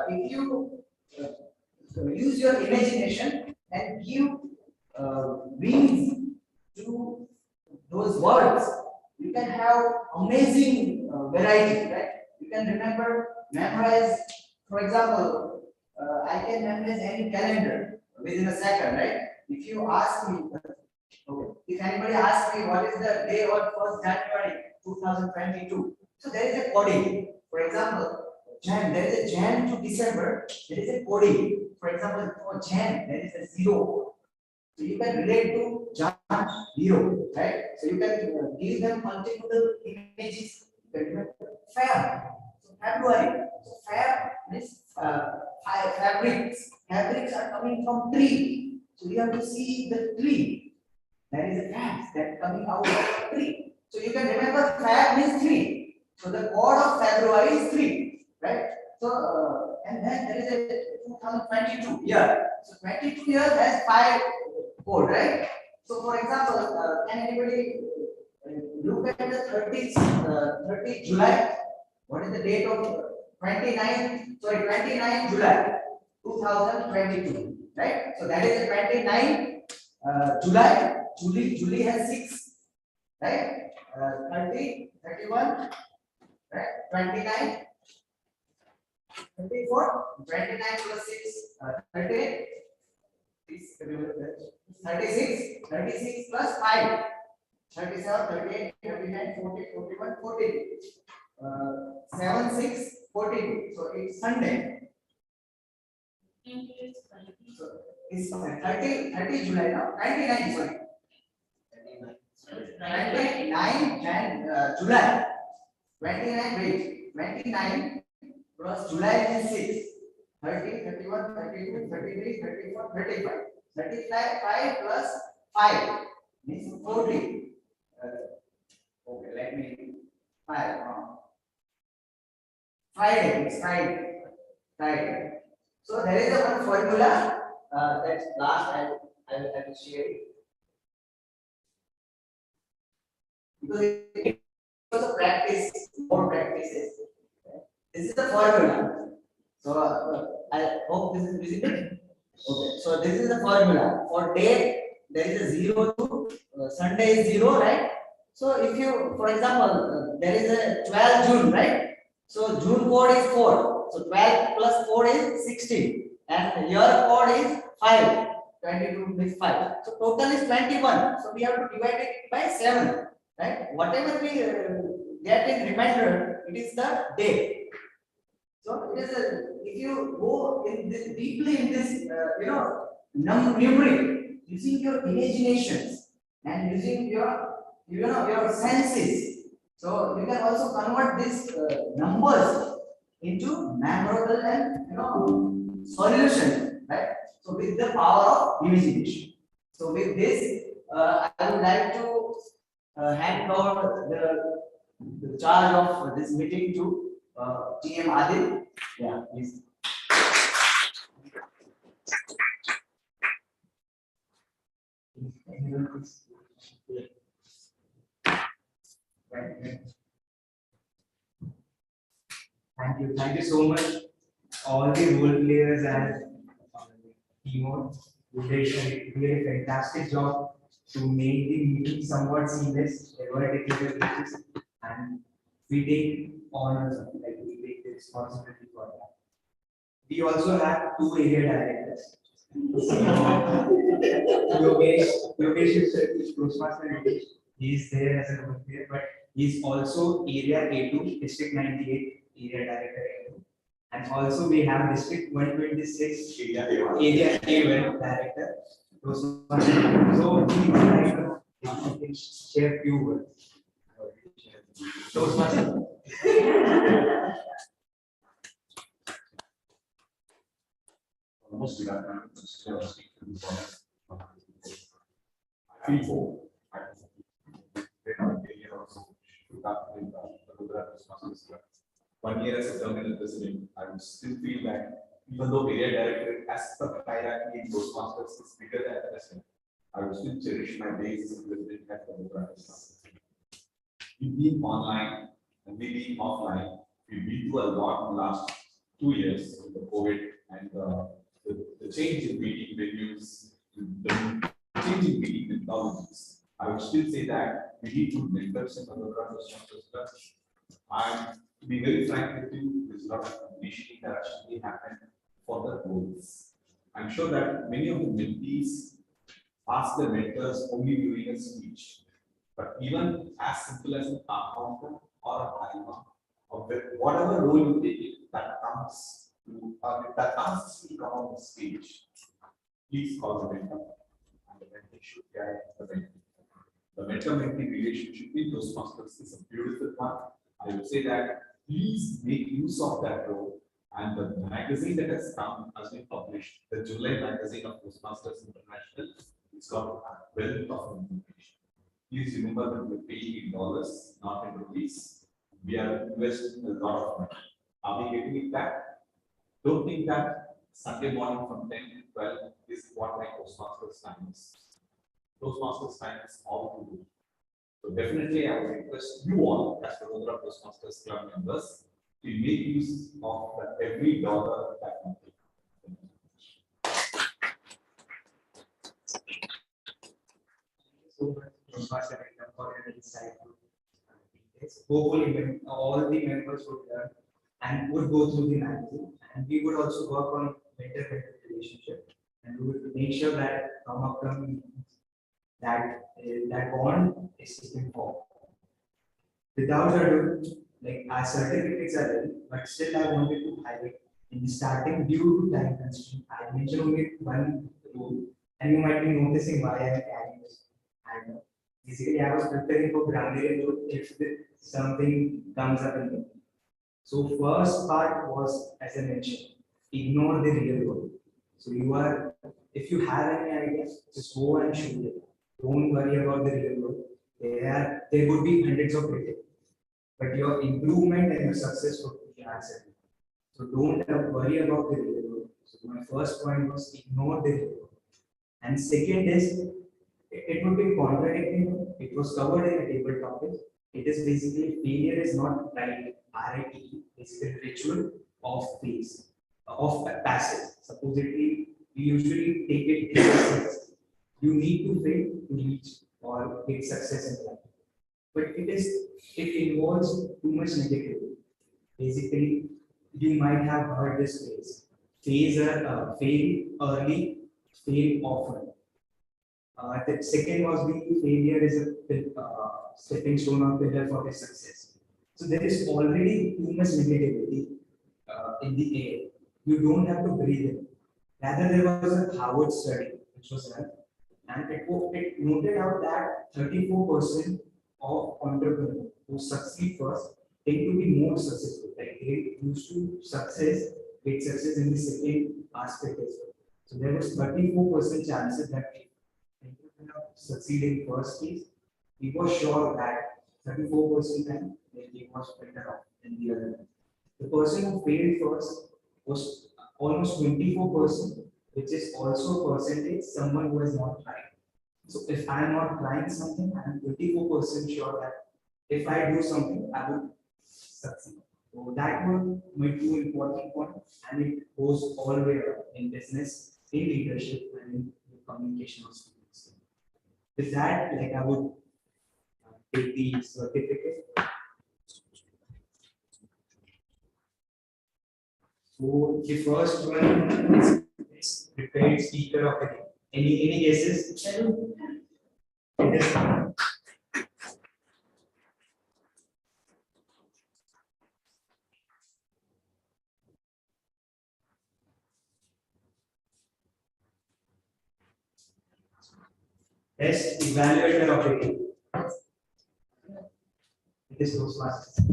if you use your imagination and give meaning to those words, you can have amazing variety, right? You can memorize. For example, I can memorize any calendar within a second, right? If you ask me, okay, if anybody asks me what is the day of 1st January 2022, so there is a coding. For example, there is a Jan to December, there is a coding. For example, for Jan, there is a 0. So you can relate to Jan 0, right? So you can give them multiple images. Fab, so February. So Fab means fabrics. Fabrics are coming from tree. So you have to see the tree. There is a fab that coming out of the tree. So you can remember fab means 3. So the code of February is 3, right? So and then there is a 2022 year. So 22 years has 5 code, right? So for example, can anybody look at the 30th July? What is the date of 29 July 2022, right? So that is the 29 July. July has 6, right? 30, 31, right? 29, 24, 29 plus 6, 38, 36 plus 5, 37, 38, 39, 40, 41, 42. 7, 6, 42. So it's Sunday. It's 30 July now, 29, sorry. 29 and July. 29, wait, 29 plus July is 6. 30, 31, 32, 33, 34, 35. 35 5 plus 5 means 40. Okay, let me 5. Friday, it's Friday. Friday. So there is a one formula that's last I will share it. Because it was a practice, more practices. This is the formula. So I hope this is visible. Okay, so this is the formula. For day, there is a 0 to Sunday is 0, right? So if you, for example, there is a 12 June, right? So June code is 4. So 12 plus 4 is 16. And year code is 5. 22 is 5. So total is 21. So we have to divide it by 7. Right? Whatever we get in remainder, it is the day. So it is if you go in this, deeply in this, numeric, using your imaginations and using your, your senses. So you can also convert these numbers into memorable and solution, right? So with the power of imagination. So with this, I would like to hand over the charge of this meeting to TM Adil. Yeah, please. Thank you so much, all the role players and teamwork. You did a fantastic job to make the meeting somewhat seamless, diverted basis, and we take honors, like we take the responsibility for that. We also have two area directors. Yogesh is Toastmaster Yogesh. He is there as a volunteer, but he is also Area A2, District 98 Area Director A2. And also we have District 126 Area A1 Director. Toastmaster. So we would like to if you can share few words. Toastmaster. Almost we are I feel one year as a terminal president, I would still feel that even though area director as per hierarchy in Toastmasters is bigger than the president, I would still cherish my days as a president at the we've been online and we've been offline. We've been through a lot in the last 2 years with the COVID and the change in meeting venues, the change in meeting methodologies. I would still say that we need to mentors and other Toastmasters. And to be very frank with you, there's a lot of conditioning that actually happened for the roles. I'm sure that many of the mentees ask the mentors only during a speech. But even as simple as a counter or a timer, or whatever role you take it, that comes to come on the stage, please call the mentor. And the mentor should guide the mentor. The mentor-mentee relationship in Toastmasters is a beautiful one. I would say that please make use of that role. And the magazine that has been published, the July magazine of Toastmasters International, it's got a wealth of information. Please remember that we're paying in dollars, not in rupees. We are investing a lot of money. Are we getting it back? Don't think that Sunday morning from 10 to 12 is what my Toastmasters time is. Toastmasters time is all to do. So definitely I would request you all as the Toastmasters Club members to make use of every dollar that we take. So much for your insight. Hopefully, all the members would learn and would go through the magazine, and we would also work on mentor relationship, and we would make sure that from upcoming that bond is keeping forward. Without ado, like our certificates are ready, but still I wanted to highlight In the starting, due to time constraint, I mentioned only one rule, and you might be noticing why I am carrying this. And basically, I was preparing for grammarian rule if something comes up in the. So first part was, as I mentioned, ignore the real world. So you are, if you have any ideas, just go and shoot it. Don't worry about the real world. There would be hundreds of critics, but your improvement and your success would be answered. So don't worry about the real world. So my first point was ignore the real world. And second is, it would be contradicting. It was covered in a table topic. It is basically failure is not right. RIT is the ritual of phase of passage. Supposedly, we usually take it in the sense you need to fail to reach or get success in life. But it involves too much negativity. Basically, you might have heard this phrase. Fail early, fail often. The second was the failure is a stepping stone or pillar for the success. So there is already too much negativity in the air. You don't have to breathe in. Rather, there was a Harvard study which was done, and it noted out that 34% of entrepreneurs who succeed first tend to be more successful. Like they used to get success in the second aspect as well. So there was 34% chances that if entrepreneur succeed in first case, he was sure that 34% time that he was better off than the other. The person who failed first was almost 24%, which is also a percentage someone who has not tried. So if I am not trying something, I am 24% sure that if I do something, I will succeed. So that was my two important points, and it goes all the way around in business, in leadership, and in the communication of students. With that, like I would take the certificate. So the first one is prepared speaker of the day. Any guesses? It is best evaluator of the day. It is those masters.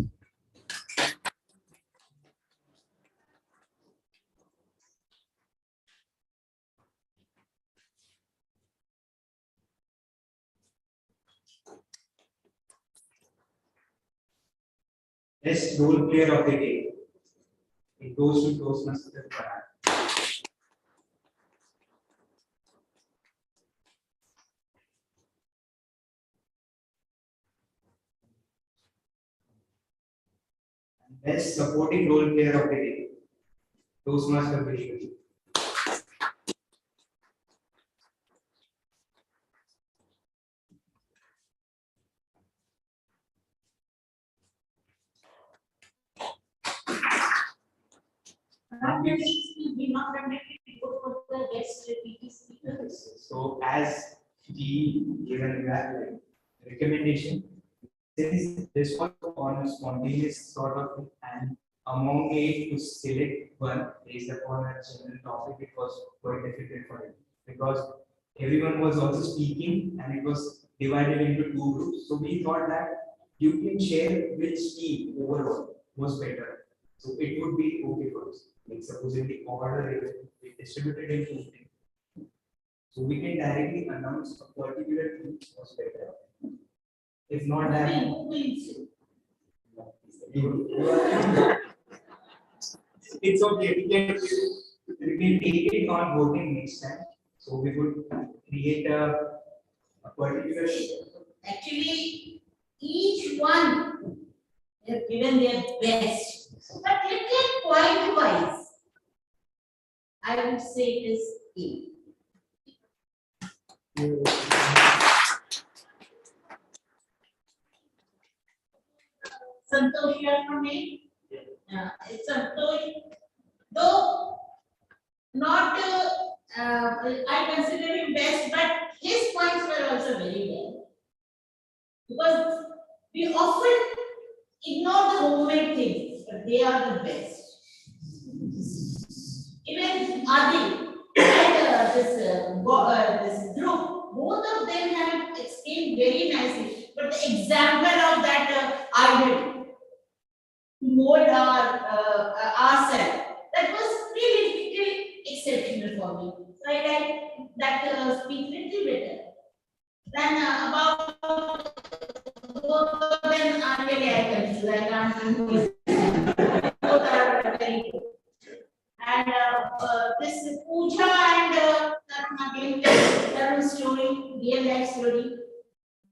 Best role player of the day. It goes to Toastmasters. Best supporting role player of the day. Toastmaster Vishnu. We not definitely go for the guest PT speaker. So as he given that recommendation, this was on a spontaneous sort of thing, and among eight to select one based upon a general topic, it was quite difficult for him because everyone was also speaking and it was divided into two groups. So we thought that you can share which team overall was better. So it would be okay for us. Like suppose in the order we distributed in two things. So we can directly announce a particular team was better. If not that, it's okay. We can take it on voting next time. So we would create a particular. Actually, each one have given their best, but little point wise, I would say it is A. Santosh, you are from me. It's Santosh. Though not, I consider him best, but his points were also very well. Because we often ignore the homemade things, but they are the best. example of that idol to mold ourselves. That was really, really exceptional for me. So I like that speech little better. Then about then really I confused. I can't remember. Both are very good. And this Pooja and Tarun story, real life story,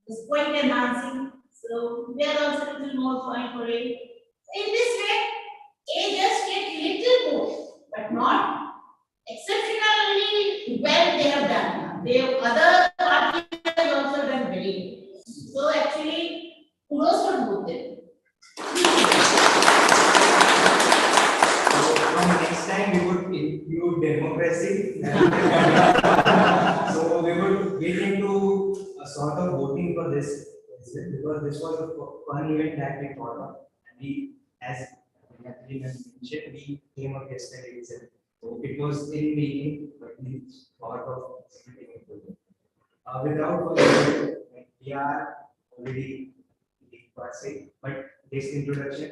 is quite enhancing. So they are also a little more fun for it. In this way, A just get little more, but not exceptionally well they have done. They have other parties have also done very well. So actually, kudos for both them. From next time, we would include democracy. So we would get into a sort of voting for this, because this was a fun event that we thought of. And we, as Natalie mentioned, we came up yesterday itself. So it was in meeting, but we thought of something important. Without further ado, we are already passing, but this introduction,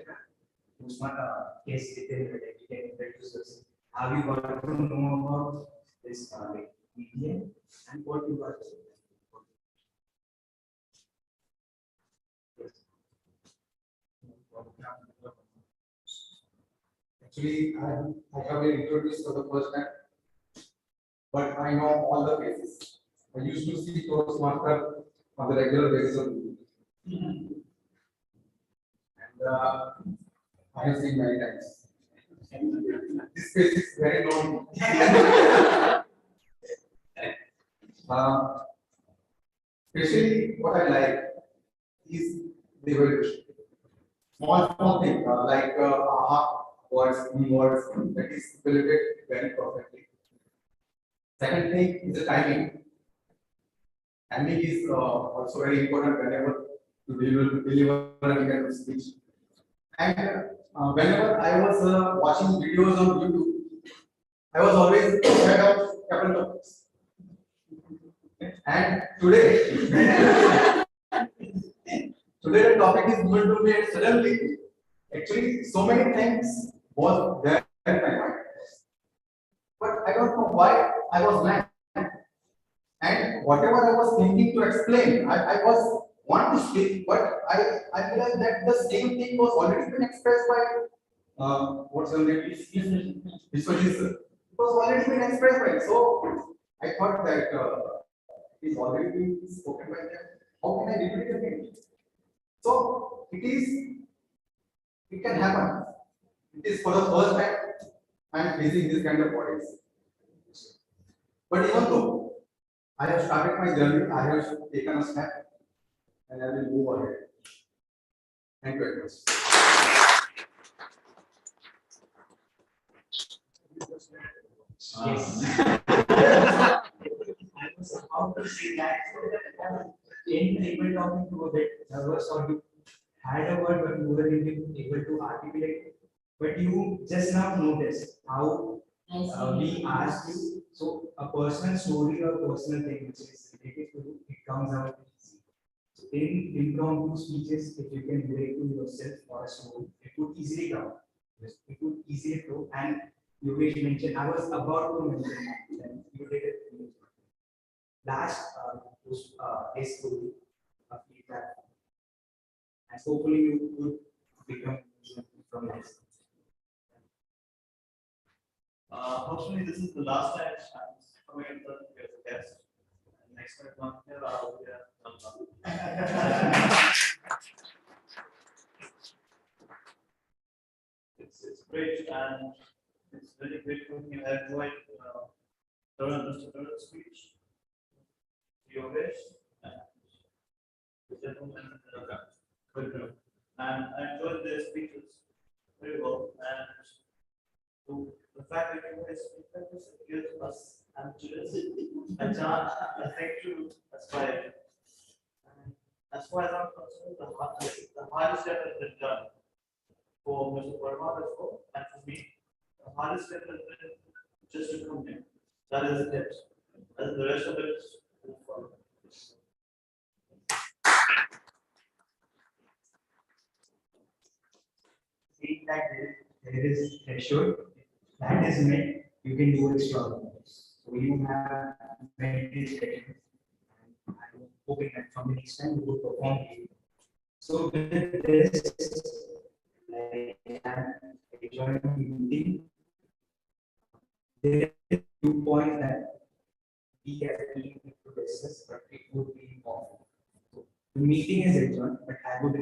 Usman, case detail, we can introduce yourself. Have you got to know about this VTM and what you got to say? Actually, I have been introduced for the first time, but I know all the faces. I used to see Toastmaster on the regular basis of TV. And I have seen many times. This face is very known. Especially what I like is the evaluation. Small thing like aha words, words that is evaluated very perfectly. Second thing is the timing. Timing is also very important whenever to deliver any kind of speech. And whenever I was watching videos on YouTube, I was always afraid of couple topics. And today, today the topic is going to be, and suddenly, actually, so many things was there in my mind. But I don't know why I was blank. And whatever I was thinking to explain, I was want to speak, but I realized that the same thing was already been expressed by what's your name? Vishwajit sir. It was already been expressed by. So I thought that it's already been spoken by them. How can I repeat it again? So it can happen. It is for the first time I am facing this kind of audience. But even though I have started my journey, I have taken a step and I will move ahead. Thank you very much. Yes. I was about to say that in able talking to a bit nervous, or you had a word but you were able to articulate it. But you just now noticed how we asked you, so a personal story or personal thing which is related to you, it comes out easy. So in impromptu speeches, if you can relate to yourself or a story, it would easily come. Yes, it would easily flow. And Yogesh mentioned, I was about to mention that you did it. Last is to feedback, and hopefully you would become from this. Fortunately, this is the last time I'm coming in front of you as a guest. And next time I'm here, I'll be it's great, and it's very great for me. I enjoyed Mr. Tarun's speech, Yogesh, and the gentleman, and I enjoyed their speeches very well. And so the fact that you guys speak like this gives us amateurs a chance, I think, to aspire. And as far as I'm concerned, the hardest step has been done for Mr. Verma as well, and for me. The hardest step has been just to come here. That is it. And the rest of it is fun. think that there is threshold, that is met, you can do extraordinary. So you have met this threshold. And I'm hoping that from the next time you will perform it. So with this, like, I joined the meeting. There are 2 points that we as a team need to discuss, but it would be off. So the meeting is adjourned, but I would